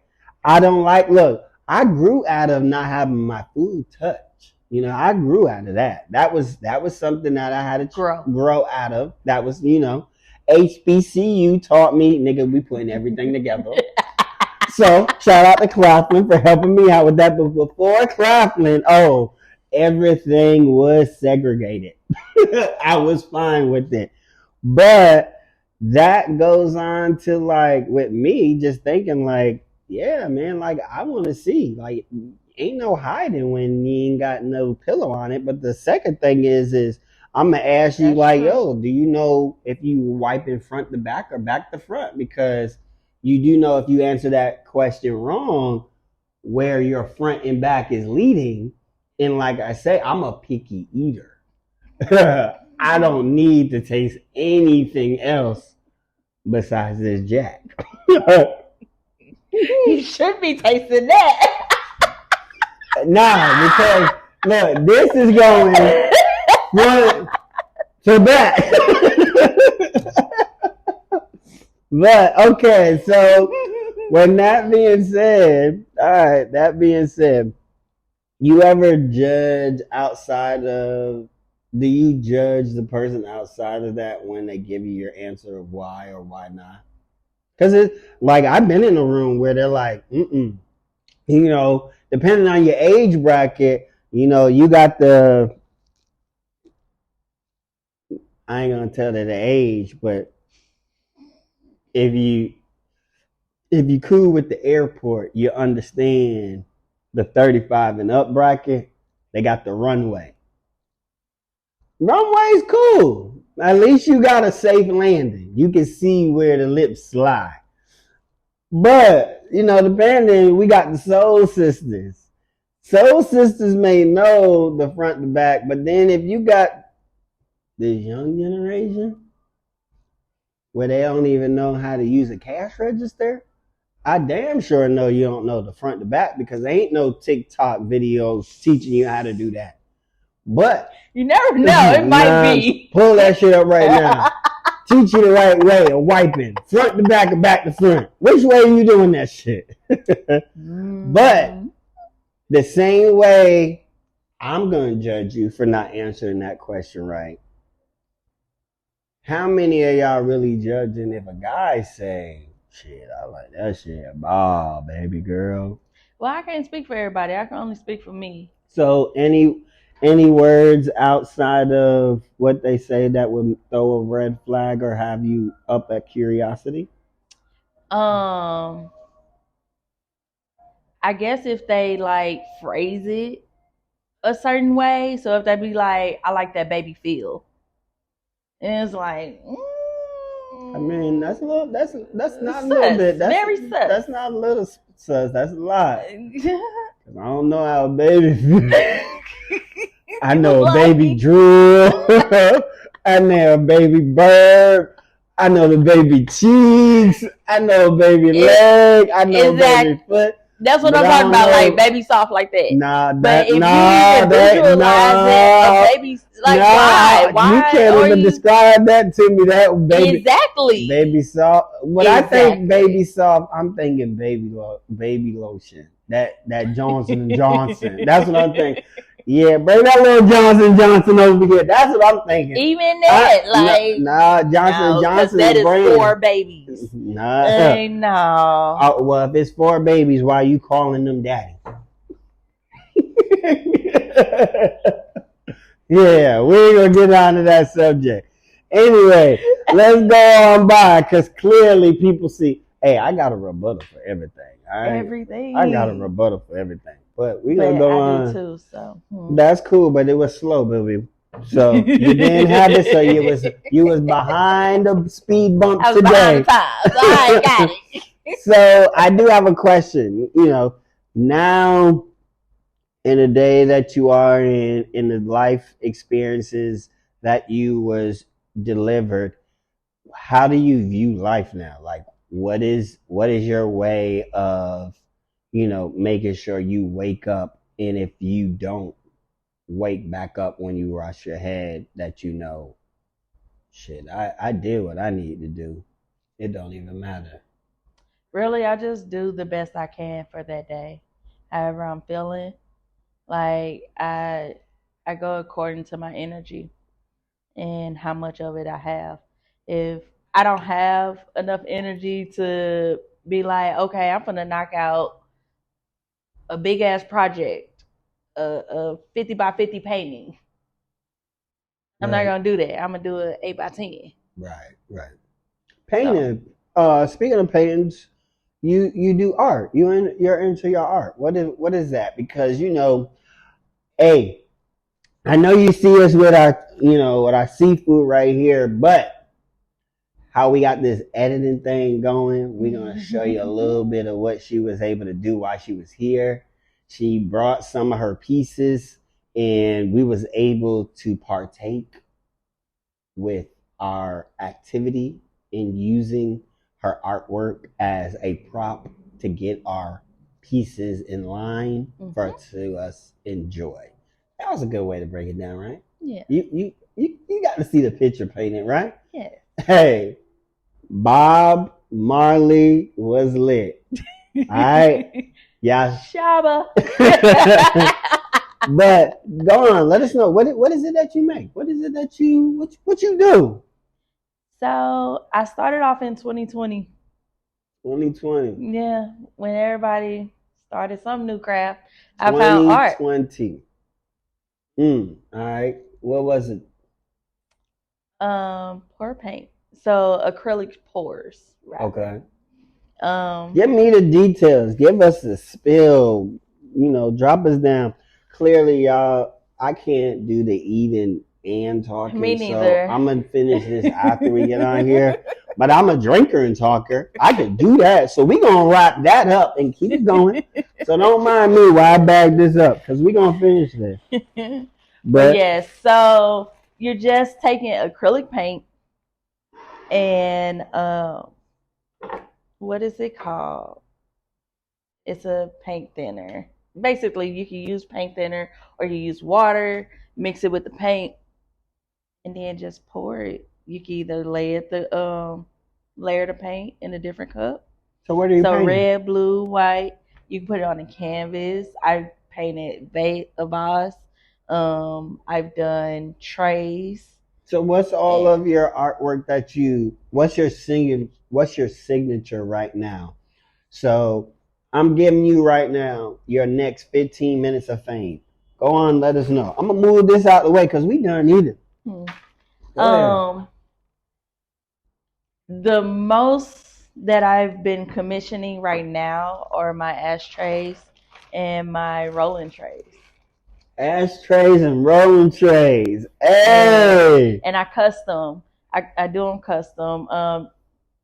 I don't look, I grew out of not having my food touched. I grew out of that. That was something that I had to grow out of. That was, HBCU taught me, nigga, we putting everything together. So shout out to Claflin for helping me out with that. But before Claflin, everything was segregated. I was fine with it. But that goes on to like with me just thinking like, yeah, man, like I want to see like ain't no hiding when you ain't got no pillow on it. But the second thing is I'm gonna ask you That's like, true. yo, do you know if you wipe in front to back or back to front? Because you do know if you answer that question wrong, where your front and back is leading. And like I say, I'm a picky eater. I don't need to taste anything else besides this Jack. You should be tasting that. Nah, because look, this is going front to back. But okay, so when that being said, all right, that being said, you ever judge outside of do you judge the person outside of that when they give you your answer of why or why not? Because it's like I've been in a room where they're like, depending on your age bracket, you got the I ain't gonna tell the age, but if you if you cool with the airport, you understand the 35 and up bracket. They got the runway. Runway's cool. At least you got a safe landing. You can see where the lips slide. But, depending, we got the soul sisters. Soul sisters may know the front to back, but then if you got this young generation where they don't even know how to use a cash register, I damn sure know you don't know the front to back because there ain't no TikTok videos teaching you how to do that. But you never know. It might be. Pull that shit up right now. Teach you the right way of wiping. Front to back and back to front. Which way are you doing that shit? But the same way I'm going to judge you for not answering that question right. How many of y'all really judging if a guy say, shit, I like that shit, ball, baby girl? Well, I can't speak for everybody. I can only speak for me. So any words outside of what they say that would throw a red flag or have you up at curiosity? I guess if they like phrase it a certain way, so if they be like, "I like that baby feel," and it's like, I mean, that's a little. That's not sus, a little bit. very sus. That's not a little sus. That's a lot. I don't know how a baby feel. I know a baby drool. I know a baby burp. I know the baby cheeks. I know a baby leg. I know a baby foot. That's what I'm talking about, like baby soft like that. Nah, but if you even visualize it, a baby like why? You can't even describe that to me. That baby exactly baby soft. When I think baby soft, I'm thinking baby lotion. That Johnson and Johnson. That's what I'm thinking. Yeah, bring that little Johnson Johnson over here. That's what I'm thinking. Even that, Johnson Johnson. That is for babies. No. Well, if it's for babies, why are you calling them daddy? Yeah, we ain't gonna get on to that subject. Anyway, let's go on by because clearly people see. Hey, I got a rebuttal for everything. Everything. I got a rebuttal for everything. But we gonna go on. Too, so. That's cool, but it was slow, baby. So you didn't have it, so you was behind the speed bump I was today. Behind the time, so I got it. So I do have a question. Now in the day that you are in the life experiences that you was delivered, how do you view life now? Like what is your way of making sure you wake up, and if you don't wake back up when you rush your head, that shit, I did what I need to do. It don't even matter. Really, I just do the best I can for that day. However I'm feeling. Like I go according to my energy and how much of it I have. If I don't have enough energy to be like, okay, I'm gonna knock out a big ass project, a 50 by 50 painting. I'm not gonna do that. I'm gonna do an 8 by 10. Right, right. So Painting. Speaking of paintings, you do art. You're into your art. What is that? Because hey, I know you see us with our seafood right here, but how we got this editing thing going, we're gonna show you a little bit of what she was able to do while she was here. She brought some of her pieces, and we was able to partake with our activity in using her artwork as a prop to get our pieces in line for us enjoy. That was a good way to break it down, right? yeah, You got to see the picture painted, right? yeah. Hey, Bob Marley was lit. All right, yeah. Shaba. But go on, let us know what is it that you make? What is it that what you do? So I started off in 2020. 2020. Yeah, when everybody started some new craft, I found art. 2020. All right. What was it? Pour paint. So acrylic pours, rather. Okay. Um, Give me the details. Give us the spill. Drop us down. Clearly, y'all, I can't do the eating and Me talking, so neither. I'm gonna finish this after we get on here. But I'm a drinker and talker. I can do that. So we gonna wrap that up and keep it going. So don't mind me while I bag this up, because we gonna finish this. But But yes, so you're just taking acrylic paint and what is it called? It's a paint thinner. Basically, you can use paint thinner or you use water, mix it with the paint, and then just pour it. You can either layer the paint in a different cup. so what are you So painting? red, blue, white. You can put it on a canvas. I painted a vase. I've done trays. So what's all And of your artwork that what's your signature right now? So I'm giving you right now your next 15 minutes of fame. Go on, let us know. I'm gonna move this out of the way because we done eating. hmm, Go ahead. the most that I've been commissioning right now are my ashtrays and my rolling trays. Ashtrays and rolling trays. And Hey. and I custom. I do them custom.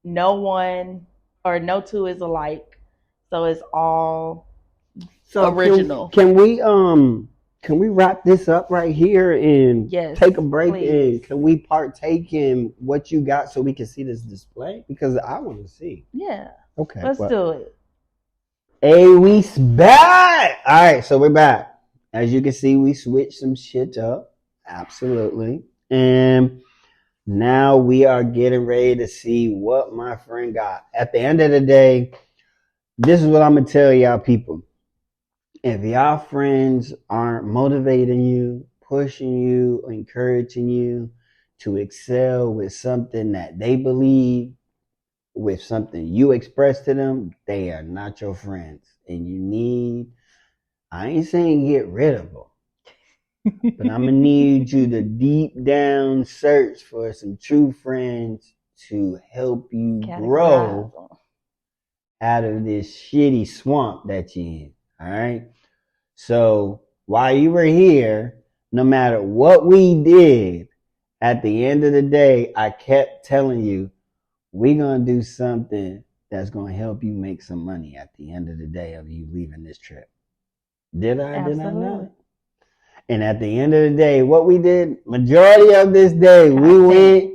No one or no two is alike, so it's all So can original. can we can we wrap this up right here and Yes, take a break, please. and can we partake in what you got so we can see this display? Because I want to see. Yeah, Okay, let's well, do it. hey, we back. All right, so we're back. As you can see, we switched some shit up. Absolutely. And now we are getting ready to see what my friend got. At the end of the day, this is what I'm going to tell y'all people. If y'all friends aren't motivating you, pushing you, encouraging you to excel with something that they believe, with something you express to them, they are not your friends. And I ain't saying get rid of them, but I'm going to need you to deep down search for some true friends to help you Categorize grow them. out of this shitty swamp that you're in. All right. So while you were here, no matter what we did, at the end of the day, I kept telling you, we're going to do something that's going to help you make some money at the end of the day of you leaving this trip. Did I? Did I Absolutely. not? And at the end of the day, what we did, majority of this day, we Content. went,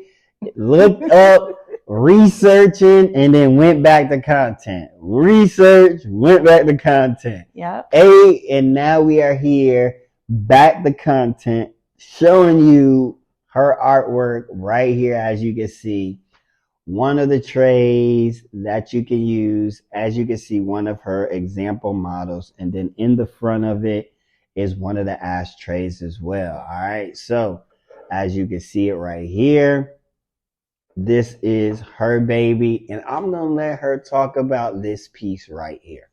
looked up, researching, and then went back to content. Research, went back to content. Yep. And now we are here, back to content, showing you her artwork right here, as you can see. One of the trays that you can use, as you can see, one of her example models, and then in the front of it is one of the ashtrays as well. All right, so as you can see it right here, this is her baby, and I'm gonna let her talk about this piece right here.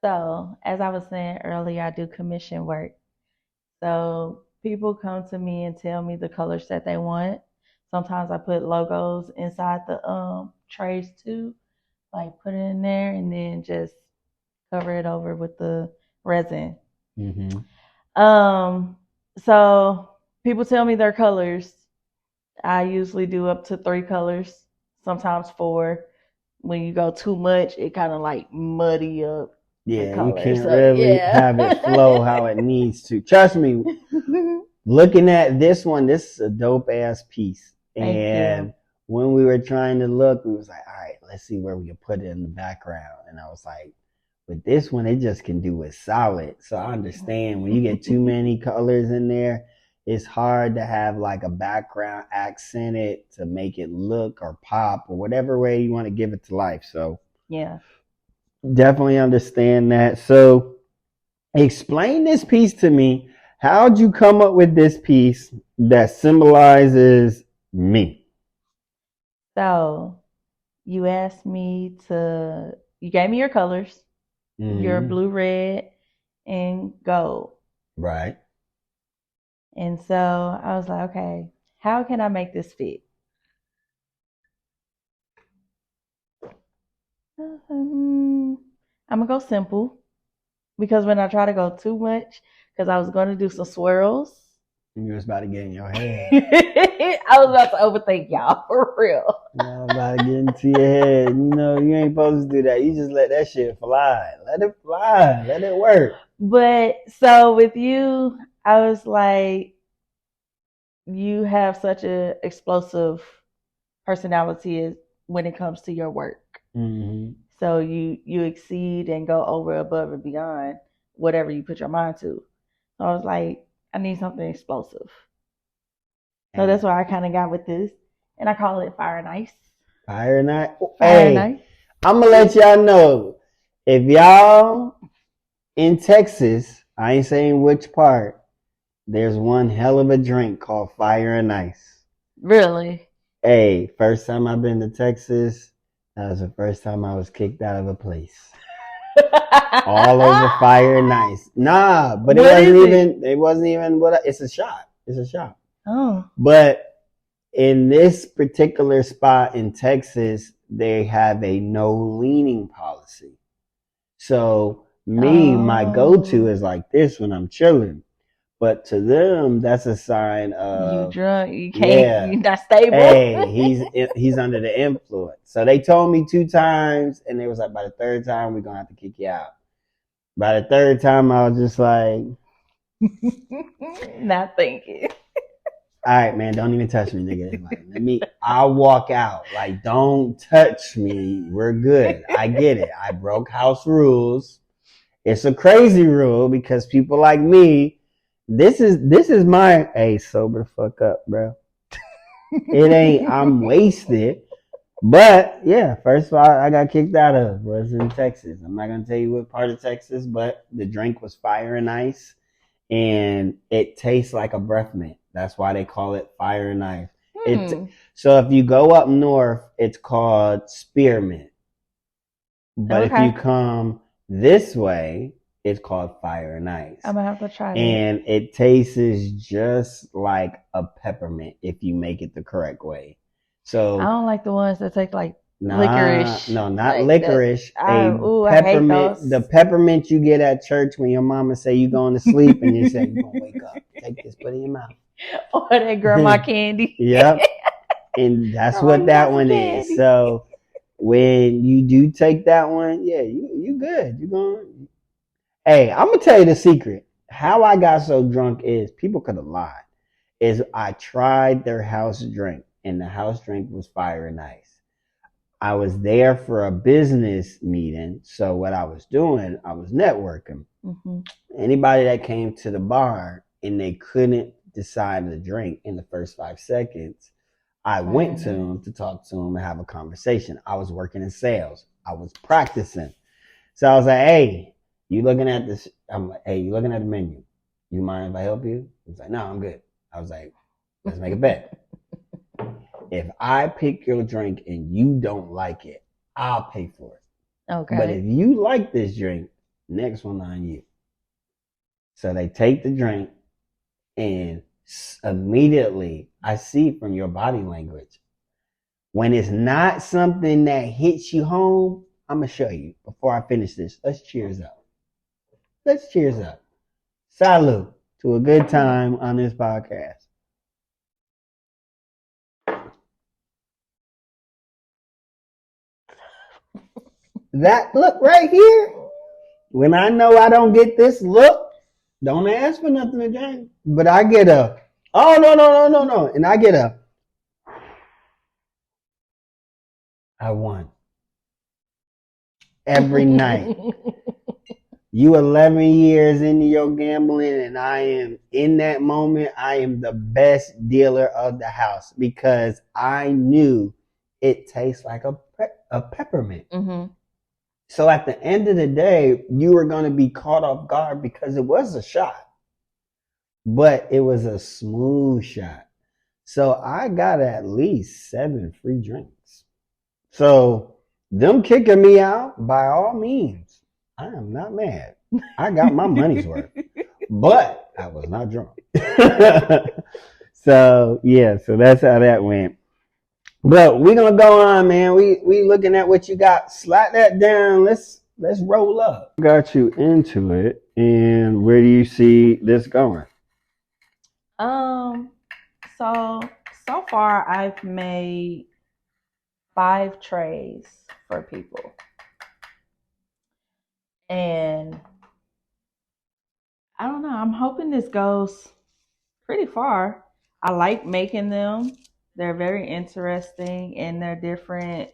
So, as I was saying earlier, I do commission work. So, people come to me and tell me the colors that they want. Sometimes I put logos inside the trays too, like put it in there and then just cover it over with the resin. Um, so people tell me their colors. I usually do up to 3 colors, sometimes 4. When you go too much, it kind of like muddy up the Yeah, you color. can't So really yeah. have it flow how it needs to. Trust me, looking at this one, this is a dope ass piece. Thank you. And when we were trying to look, we was like, all right, let's see where we can put it in the background. And I was like, with this one, it just can do it solid. So I understand when you get too many colors in there, it's hard to have like a background accented to make it look or pop or whatever way you want to give it to life. So Yeah. definitely understand that. So explain this piece to me. How'd you come up with this piece that symbolizes me? So you asked me to, you gave me your colors, your blue, red, and gold. Right. And so I was like, okay, how can I make this fit? I'm gonna go simple because when I try to go too much, because I was gonna do some swirls. You was about to get in your head. I was about to overthink y'all for real. Y'all about to get into your head. You know, you ain't supposed to do that. You just let that shit fly. Let it fly. Let it work. But so with you, I was like, you have such a explosive personality when it comes to your work. So you exceed and go over, above, and beyond whatever you put your mind to. So I was like, I need something explosive. So that's why I kind of got with this, and I call it Fire and Ice. Fire and Ice. Fire and Ice. I'm gonna let y'all know, if y'all in Texas, I ain't saying which part, there's one hell of a drink called Fire and Ice. Really? Hey, first time I've been to Texas, that was the first time I was kicked out of a place. All over Fire and Ice. Nah, but it wasn't even what it's a shot. It's a shot. Oh. But in this particular spot in Texas, they have a no leaning policy. So my go-to is like this when I'm chilling. But to them, that's a sign of you drunk. You can't. You're not stable. Hey, he's under the influence. So they told me 2 times, and they was like, by the 3rd time, we're gonna have to kick you out. By the 3rd time, I was just like, not thinking. All right, man, don't even touch me, nigga. Like, I'll walk out. Like, don't touch me. We're good. I get it. I broke house rules. It's a crazy rule because people like me. This is my hey, sober the fuck up, bro. It ain't I'm wasted. But yeah, first of all, I got kicked out of was in Texas. I'm not gonna tell you what part of Texas, but the drink was Fire and Ice, and it tastes like a breath mint. That's why they call it Fire and Ice. So if you go up north, it's called Spearmint. But if you come this way, it's called Fire and Ice. I'm gonna have to try it. And it tastes just like a peppermint if you make it the correct way. So I don't like the ones that taste like licorice. No, not like licorice. Peppermint. I hate those. The peppermint you get at church when your mama say you going to sleep and you say you gonna wake up. Take this, put it in your mouth. Or that grandma candy. Yep. And that's what that one is. So when you do take that one, yeah, you good. You going. Hey, I'm gonna tell you the secret. How I got so drunk is people could have lied. Is I tried their house drink, and the house drink was Fire and Ice. I was there for a business meeting, so what I was doing, I was networking. Anybody that came to the bar and they couldn't decide to drink in the first 5 seconds, I went to them to talk to them and have a conversation. I was working in sales. I was practicing. So I was like, hey, you looking at this? I'm like, hey, you looking at the menu? You mind if I help you? He's like, no, I'm good. I was like, let's make a bet. If I pick your drink and you don't like it, I'll pay for it. Okay. But if you like this drink, next one on you. So they take the drink, and immediately I see from your body language. When it's not something that hits you home, I'm gonna show you. Before I finish this, let's cheers up. Let's cheers up. Salute to a good time on this podcast. That look right here, when I know I don't get this look, don't ask for nothing again. But I get a, oh, no, no, no, no, no. And I get a, I won every night. You 11 years into your gambling, and I am in that moment. I am the best dealer of the house because I knew it tastes like a peppermint. Mm-hmm. So at the end of the day, you were going to be caught off guard because it was a shot, but it was a smooth shot. So I got at least 7 free drinks. So them kicking me out, by all means, I am not mad. I got my money's worth, but I was not drunk. So yeah, so that's how that went. But we're gonna go on, man. We looking at what you got. Slide that down. Let's roll up. Got you into it, and where do you see this going? Um, so far I've made 5 trays for people. And I don't know, I'm hoping this goes pretty far. I like making them. They're very interesting and they're different.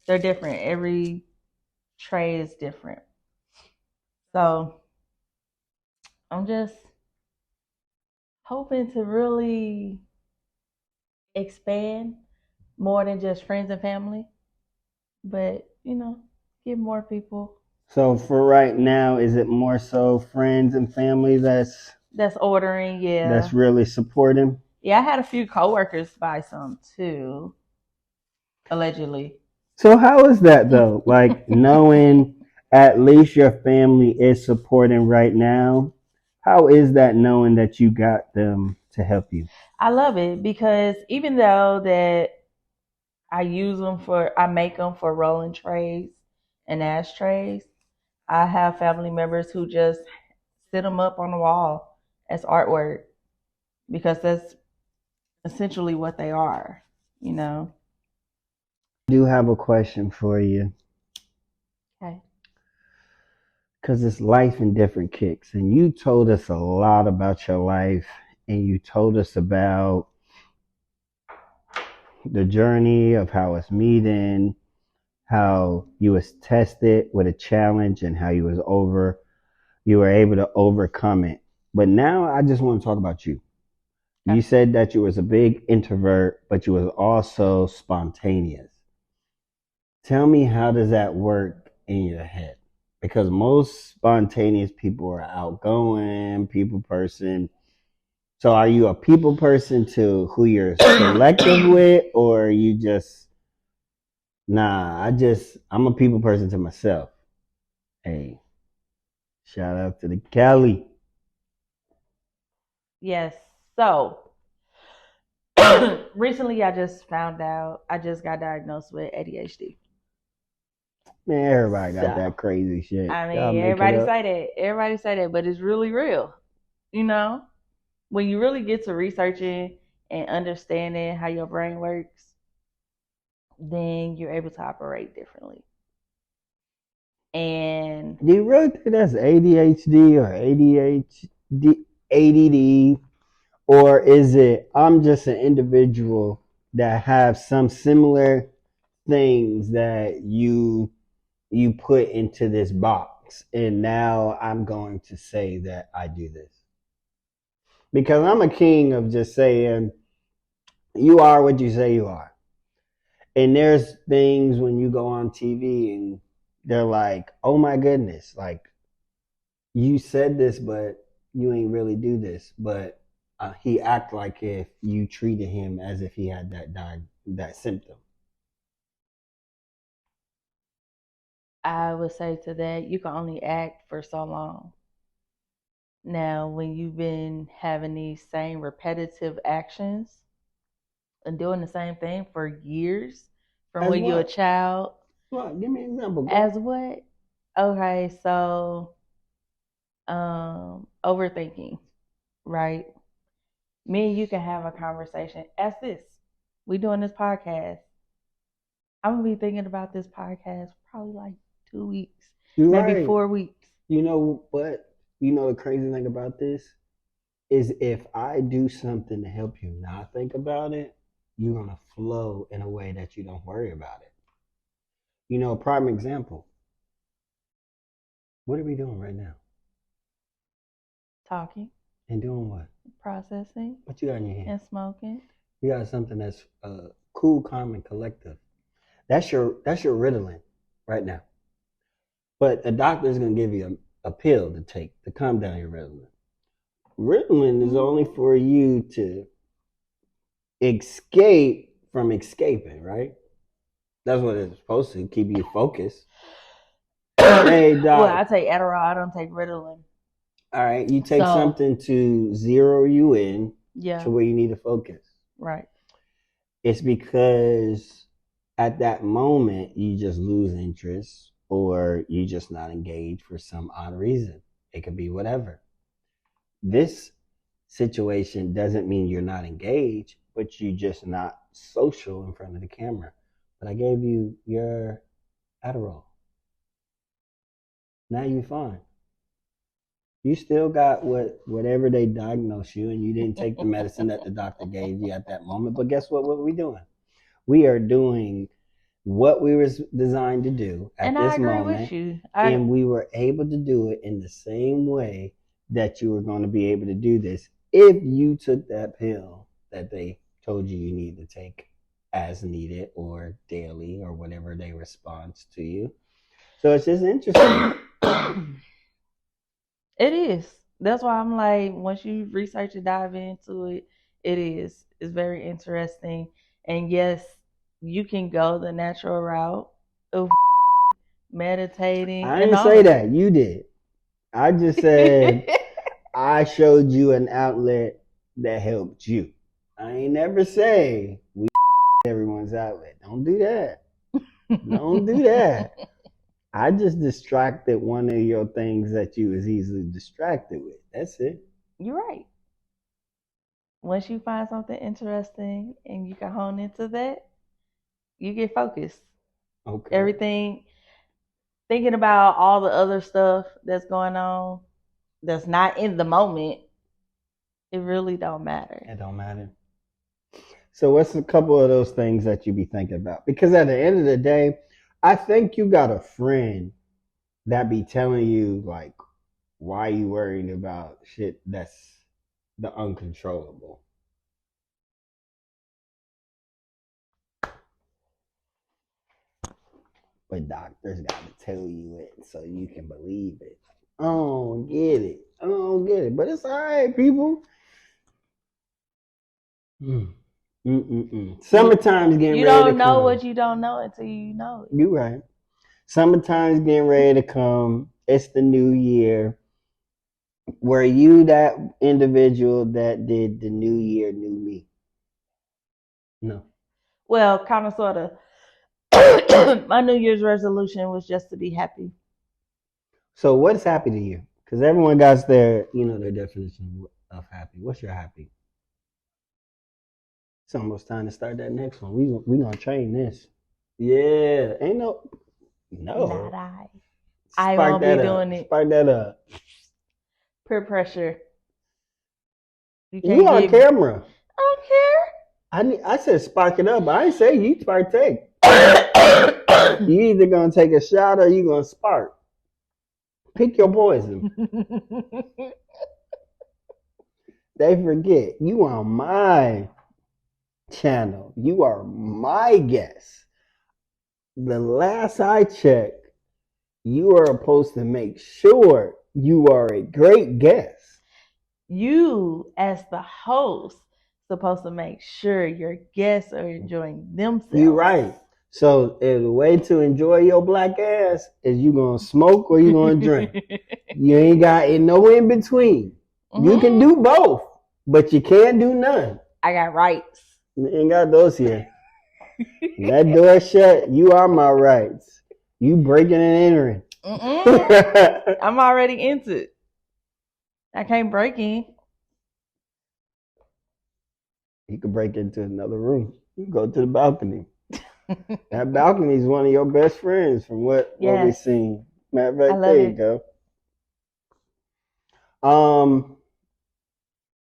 They're different. Every tray is different. So I'm just hoping to really expand more than just friends and family, but get more people. So for right now, is it more so friends and family That's ordering, yeah. That's really supporting? Yeah, I had a few coworkers buy some too, allegedly. So how is that though? Like knowing at least your family is supporting right now. How is that knowing that you got them to help you? I love it because even though that I make them for rolling trays and ashtrays, I have family members who just sit them up on the wall as artwork because that's essentially what they are, you know. I do have a question for you. Okay. Because it's life in different kicks. And you told us a lot about your life, and you told us about the journey of how it's meeting, how you was tested with a challenge, and how you were able to overcome it. But now I just want to talk about you. Okay. You said that you was a big introvert, but you was also spontaneous. Tell me, how does that work in your head? Because most spontaneous people are outgoing, people person. So are you a people person to who you're selective with, or are you just, nah, I'm a people person to myself. Hey, shout out to the Cali. Yes. So recently I just found out I just got diagnosed with ADHD. Man, everybody got that crazy shit. I mean, everybody say that, but it's really real. You know, when you really get to researching and understanding how your brain works, then you're able to operate differently. And do you really think that's ADHD or ADD, or is it I'm just an individual that have some similar things that you put into this box, and now I'm going to say that I do this? Because I'm a king of just saying you are what you say you are. And there's things when you go on TV and they're like, "Oh my goodness, like you said this, but you ain't really do this." But he act like if you treated him as if he had that symptom. I would say to that, you can only act for so long. Now, when you've been having these same repetitive actions and doing the same thing for years from As when you're a what? child. What? Give me an example, girl. As what? Okay, so overthinking, right? Me and you can have a conversation. As this, we doing this podcast. I'm gonna be thinking about this podcast probably like 2 weeks, You're maybe right. 4 weeks. You know what? You know the crazy thing about this is if I do something to help you not think about it, you're gonna flow in a way that you don't worry about it. You know, a prime example. What are we doing right now? Talking, And doing what? processing, What you got in your hand? and smoking. You got something that's cool, calm, and collective. That's your Ritalin right now. But a doctor is gonna give you a pill to take to calm down your Ritalin. Ritalin is only for you to escape from escaping, right? That's what it's supposed to keep you focused. Hey, doc. Well, I take Adderall. I don't take Ritalin. All right, you take something to zero you in Yeah. to where you need to focus. Right. It's because at that moment you just lose interest or you just not engaged for some odd reason. It could be whatever. This situation doesn't mean you're not engaged, but you just not social in front of the camera. But I gave you your Adderall. Now you're fine. You still got whatever they diagnosed you, and you didn't take the medicine that the doctor gave you at that moment. But guess what? What are we doing? We are doing what we were designed to do at this moment. And I agree with you. And we were able to do it in the same way that you were going to be able to do this if you took that pill that they told you need to take as needed or daily or whatever they respond to you. So it's just interesting. It is. That's why I'm like, once you research and dive into it, it is. It's very interesting. And yes, you can go the natural route of meditating. I didn't say that. You did. I just said I showed you an outlet that helped you. I ain't never say we everyone's outlet. Don't do that. Don't do that. I just distracted one of your things that you was easily distracted with. That's it. You're right. Once you find something interesting and you can hone into that, you get focused. Okay. Everything, thinking about all the other stuff that's going on that's not in the moment, it really don't matter. It don't matter. So what's a couple of those things that you be thinking about? Because at the end of the day, I think you got a friend that be telling you like, why you worried about shit that's the uncontrollable. But doctors got to tell you it so you can believe it. I don't get it. I don't get it. But it's all right, people. Summertime's getting ready to come. You don't know what you don't know until you know it. You're right. Summertime's getting ready to come. It's the new year. Were you that individual that did the New Year, New Me? No. Well, kind of, sort of. My New Year's resolution was just to be happy. So what's happy to you? Because everyone got their, their definition of happy. What's your happy? It's almost time to start that next one. We gonna train this. Yeah, ain't no. Not I. I won't be doing it. Spark that up. Peer pressure. You on camera. I don't care. I said spark it up. I ain't say you partake. You either gonna take a shot or you gonna spark. Pick your poison. They forget you on my channel. You are my guest. The last I checked, you are supposed to make sure you are a great guest. You, as the host, supposed to make sure your guests are enjoying themselves. You're right. So the way to enjoy your black ass is you gonna smoke or you gonna drink. You ain't got no in between. Mm-hmm. You can do both, but you can't do none. I got rights. Ain't got those here. That door shut, you are my rights. You breaking and entering. I'm already into it. I can't break in. You can break into another room. You can go to the balcony. That balcony is one of your best friends from what we've seen. Matter of fact, there you go.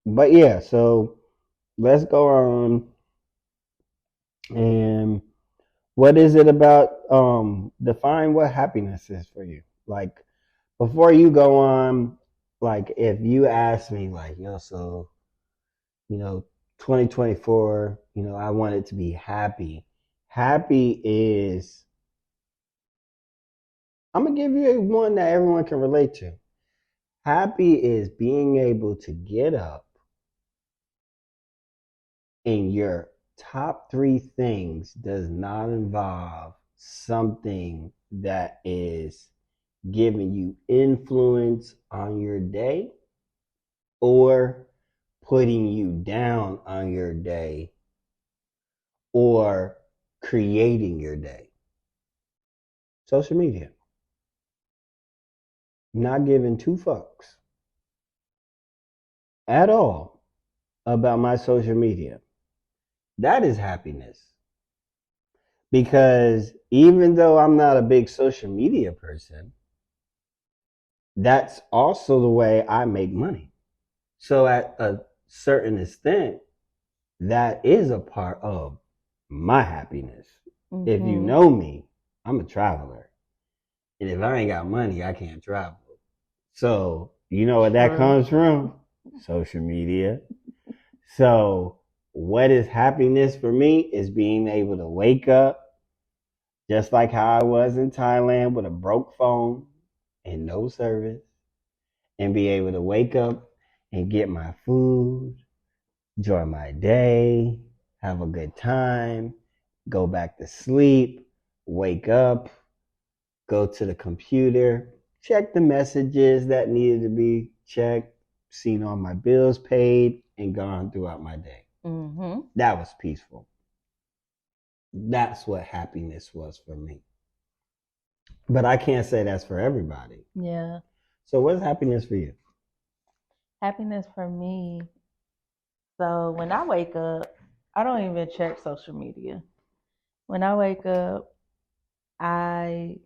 But yeah, so let's go on. And what is it about? Define what happiness is for you. Like before you go on, like if you ask me, like, yo, so 2024, I want it to be happy. Happy is, I'm gonna give you one that everyone can relate to. Happy is being able to get up and your top three things does not involve something that is giving you influence on your day or putting you down on your day or creating your day. Social media. Not giving two fucks at all about my social media. That is happiness. Because even though I'm not a big social media person, that's also the way I make money. So at a certain extent, that is a part of my happiness. Mm-hmm. If you know me, I'm a traveler. And if I ain't got money, I can't travel. So, you know what that comes from? Social media. So, what is happiness for me is being able to wake up just like how I was in Thailand with a broke phone and no service, and be able to wake up and get my food, enjoy my day, have a good time, go back to sleep, wake up, go to the computer, check the messages that needed to be checked, seen all my bills paid, and gone throughout my day. Mm-hmm. That was peaceful. That's what happiness was for me. But I can't say that's for everybody. Yeah. So what's happiness for you? Happiness for me. So when I wake up, I don't even check social media. When I wake up, I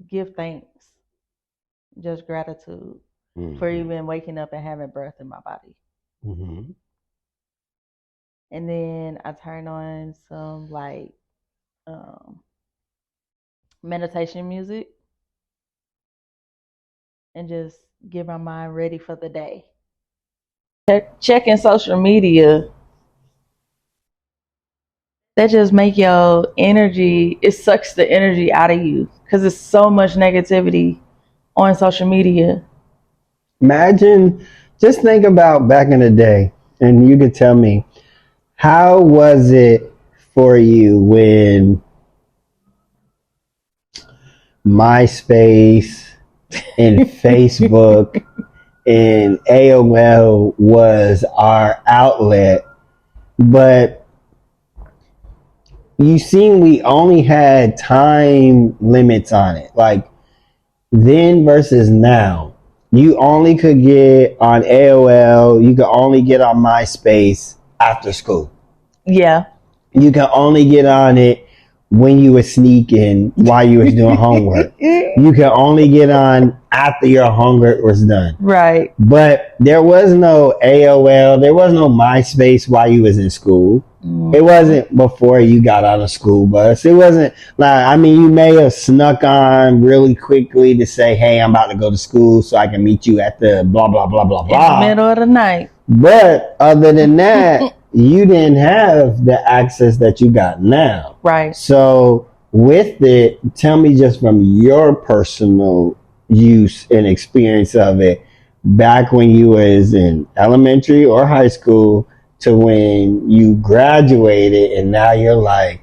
give thanks, just gratitude for even waking up and having breath in my body. Mm-hmm. And then I turn on some meditation music and just get my mind ready for the day. Checking social media, that just make your energy, it sucks the energy out of you because there's so much negativity on social media. Imagine, just think about back in the day, and you could tell me, how was it for you when MySpace and Facebook and AOL was our outlet, but you seen we only had time limits on it, like then versus now. You only could get on AOL, you could only get on MySpace after school. Yeah. You can only get on it when you were sneaking while you was doing homework. You can only get on after your homework was done. Right. But there was no AOL, there was no MySpace while you was in school. It wasn't before you got on a school bus. It wasn't like, I mean, you may have snuck on really quickly to say, hey, I'm about to go to school so I can meet you at the blah, blah, blah, blah, blah. In the middle of the night. But other than that, you didn't have the access that you got now. Right. So with it, tell me just from your personal use and experience of it, back when you was in elementary or high school to when you graduated and now you're like,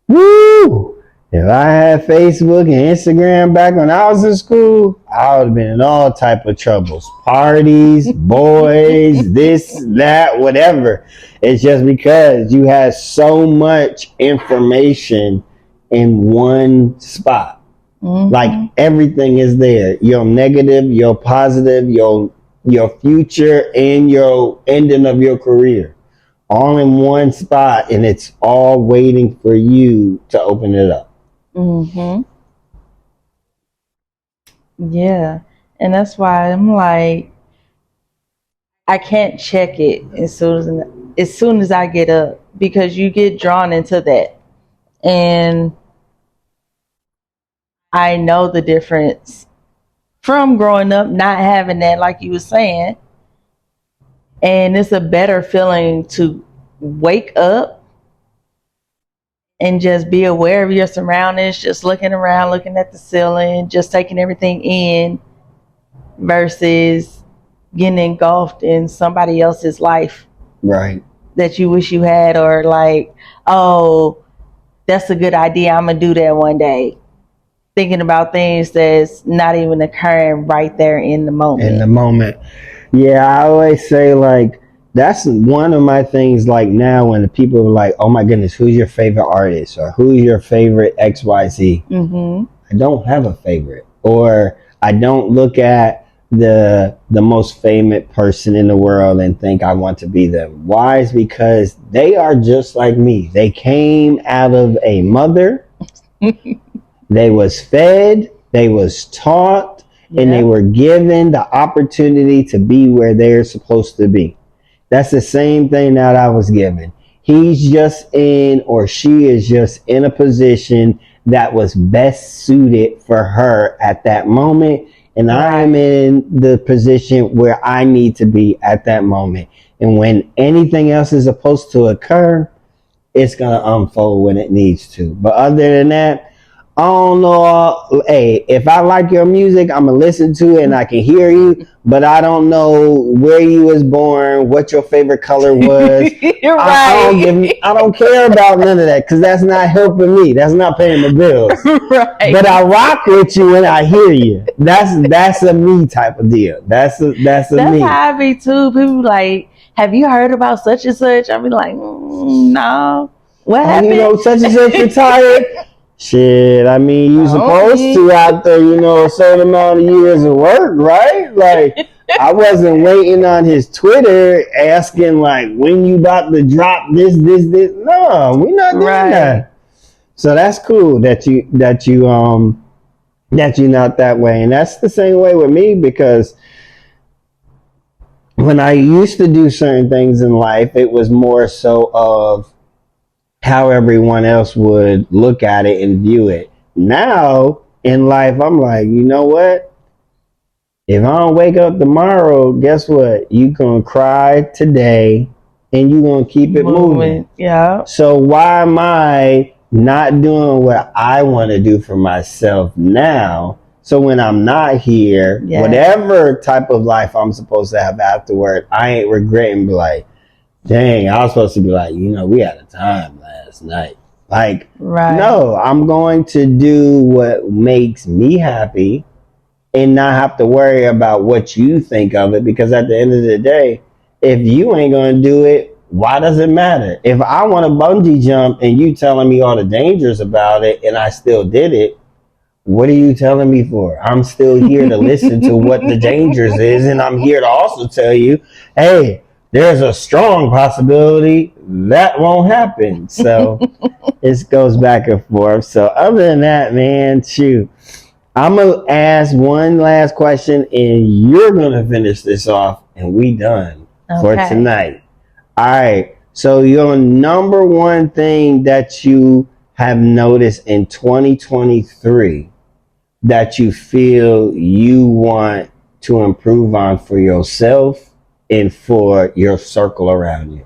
woo, If I had Facebook and Instagram back when I was in school, I would have been in all type of troubles. Parties, boys, this, that, whatever. It's just because you had so much information in one spot. Like Mm-hmm. everything is there. Your negative, your positive, your future, and your ending of your career. All in one spot, and it's all waiting for you to open it up. Mm-hmm. Yeah. And that's why I'm like, I can't check it as soon as I get up because you get drawn into that. And I know the difference from growing up not having that, like you were saying. And it's a better feeling to wake up and just be aware of your surroundings, just looking around, looking at the ceiling, just taking everything in versus getting engulfed in somebody else's life Right. that you wish you had, or like, oh, that's a good idea. I'm going to do that one day. Thinking about things that's not even occurring right there in the In the moment. moment. Yeah, I always say like that's one of my things like now when the people are like, "Oh my goodness, who's your favorite artist?" or "Who's your favorite XYZ?" Mm-hmm. I don't have a favorite, or I don't look at the most famous person in the world and think I want to be them. Why? Is because they are just like me. They came out of a mother. They was fed, they was taught, and they Yeah. were given the opportunity to be where they're supposed to be. That's the same thing that I was given. He's just in, or she is just in a position that was best suited for her at that moment. And I am Right. in the position where I need to be at that moment. And when anything else is supposed to occur, it's going to unfold when it needs to. But other than that, I don't know. Hey, if I like your music, I'm gonna listen to it and I can hear you. But I don't know where you was born, what your favorite color was. You're I don't give. right. I don't care about none of that because that's not helping me. That's not paying the bills. But I Right. rock with you and I hear you. That's a me type of deal. That's a That's me. how I be too. People like, have you heard about such and such? I be like, no. What Oh, you happened? know, such and such retired. Shit, I mean, you supposed Oh, to after, a certain amount of years of work, right? Like, I wasn't waiting on his Twitter asking, like, when you about to drop this. No, we're not doing right. that. So that's cool that you not that way. And that's the same way with me because when I used to do certain things in life, it was more so of how everyone else would look at it and view it. Now in life, I'm like, you know what? If I don't wake up tomorrow, guess what? You gonna cry today and you gonna keep it moving. Moving. Yeah. So why am I not doing what I want to do for myself now? So when I'm not here, Yes. whatever type of life I'm supposed to have afterward, I ain't regretting. Be like, dang, I was supposed to be like, we had a time last night. Like, Right. no, I'm going to do what makes me happy and not have to worry about what you think of it because at the end of the day, if you ain't going to do it, why does it matter? If I want to bungee jump and you telling me all the dangers about it and I still did it, what are you telling me for? I'm still here to listen to what the dangers is, and I'm here to also tell you, hey, there's a strong possibility that won't happen. So it goes back and forth. So other than that, man, shoot, I'm gonna ask one last question, and you're gonna finish this off, and we done for Okay. tonight. All right. So your number one thing that you have noticed in 2023 that you feel you want to improve on for yourself and for your circle around you?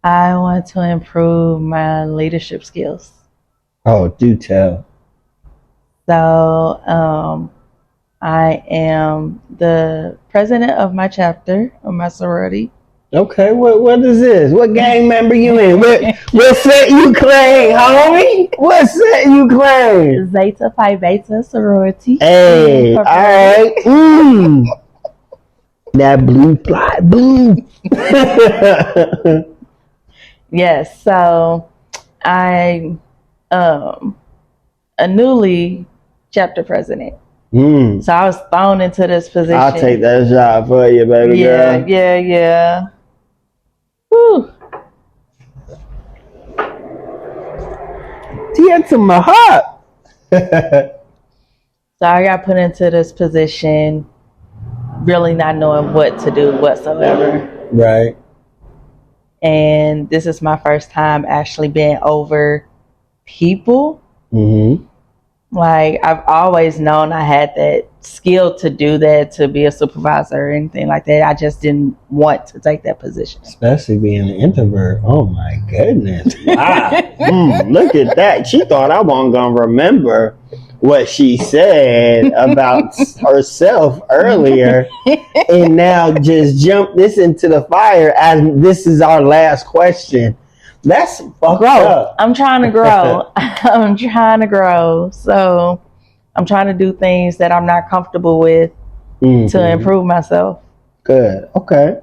I want to improve my leadership skills. Oh, do tell. So, I am the president of my chapter of my sorority. Okay, what is this? What gang member you in? What set you claim, homie? What set you claim? Zeta Phi Beta sorority. Hey, all Incorporated. right. That blue fly blue. Yes, so I'm a newly chapter president. So I was thrown into this position. I'll take that job for you, baby Yeah, girl. yeah. Whew. Tia to my heart. So I got put into this position, really not knowing what to do whatsoever. Right. And this is my first time actually being over people. Mm-hmm. Like, I've always known I had that skill to do that, to be a supervisor or anything like that. I just didn't want to take that position. Especially being an introvert. Oh my goodness. Wow. Look at that. She thought I wasn't going to remember what she said about herself earlier, and now just jump this into the fire as this is our last question. That's fucked up. I'm trying to grow. I'm trying to grow. So I'm trying to do things that I'm not comfortable with to improve myself. Good. Okay.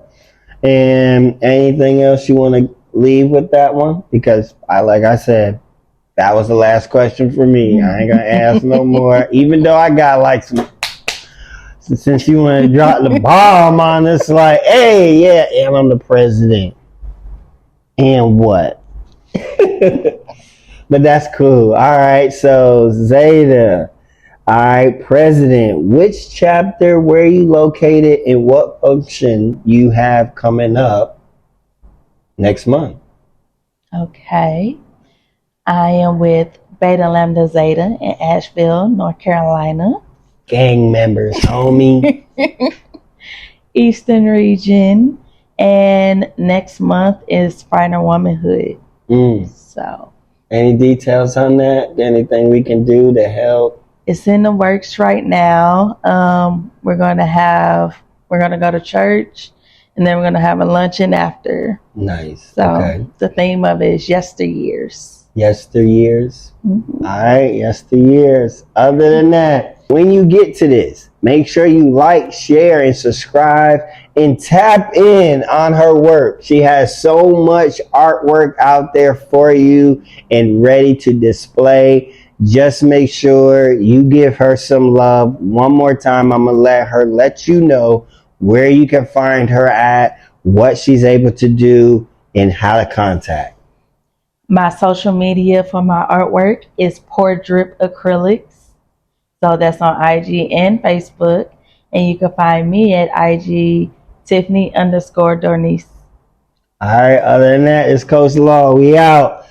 And anything else you want to leave with that one? Because like I said, that was the last question for me. I ain't gonna ask no more. Even though I got like some, since you want to drop the bomb on us, like, hey, yeah, and I'm the president. And what? But that's cool. All right, so Zeta. All right, president. Which chapter, where you located, and what function you have coming up next month? Okay. I am with Beta Lambda Zeta in Asheville, North Carolina. Gang members, homie. Eastern region. And next month is Finer Womanhood. So, any details on that? Anything we can do to help? It's in the works right now. We're gonna go to church, and then we're gonna have a luncheon after. Nice. So okay. The theme of it is yesteryears. Yesteryears. All right, yesteryears. Other than that, when you get to this, make sure you like, share, and subscribe, and tap in on her work. She has so much artwork out there for you and ready to display. Just make sure you give her some love. One more time, I'm going to let you know where you can find her at, what she's able to do, and how to contact. My social media for my artwork is Pour Drip Acrylics. So that's on IG and Facebook. And you can find me at IG Tiffany _Dornice. All right, other than that, it's Coach Law. We out.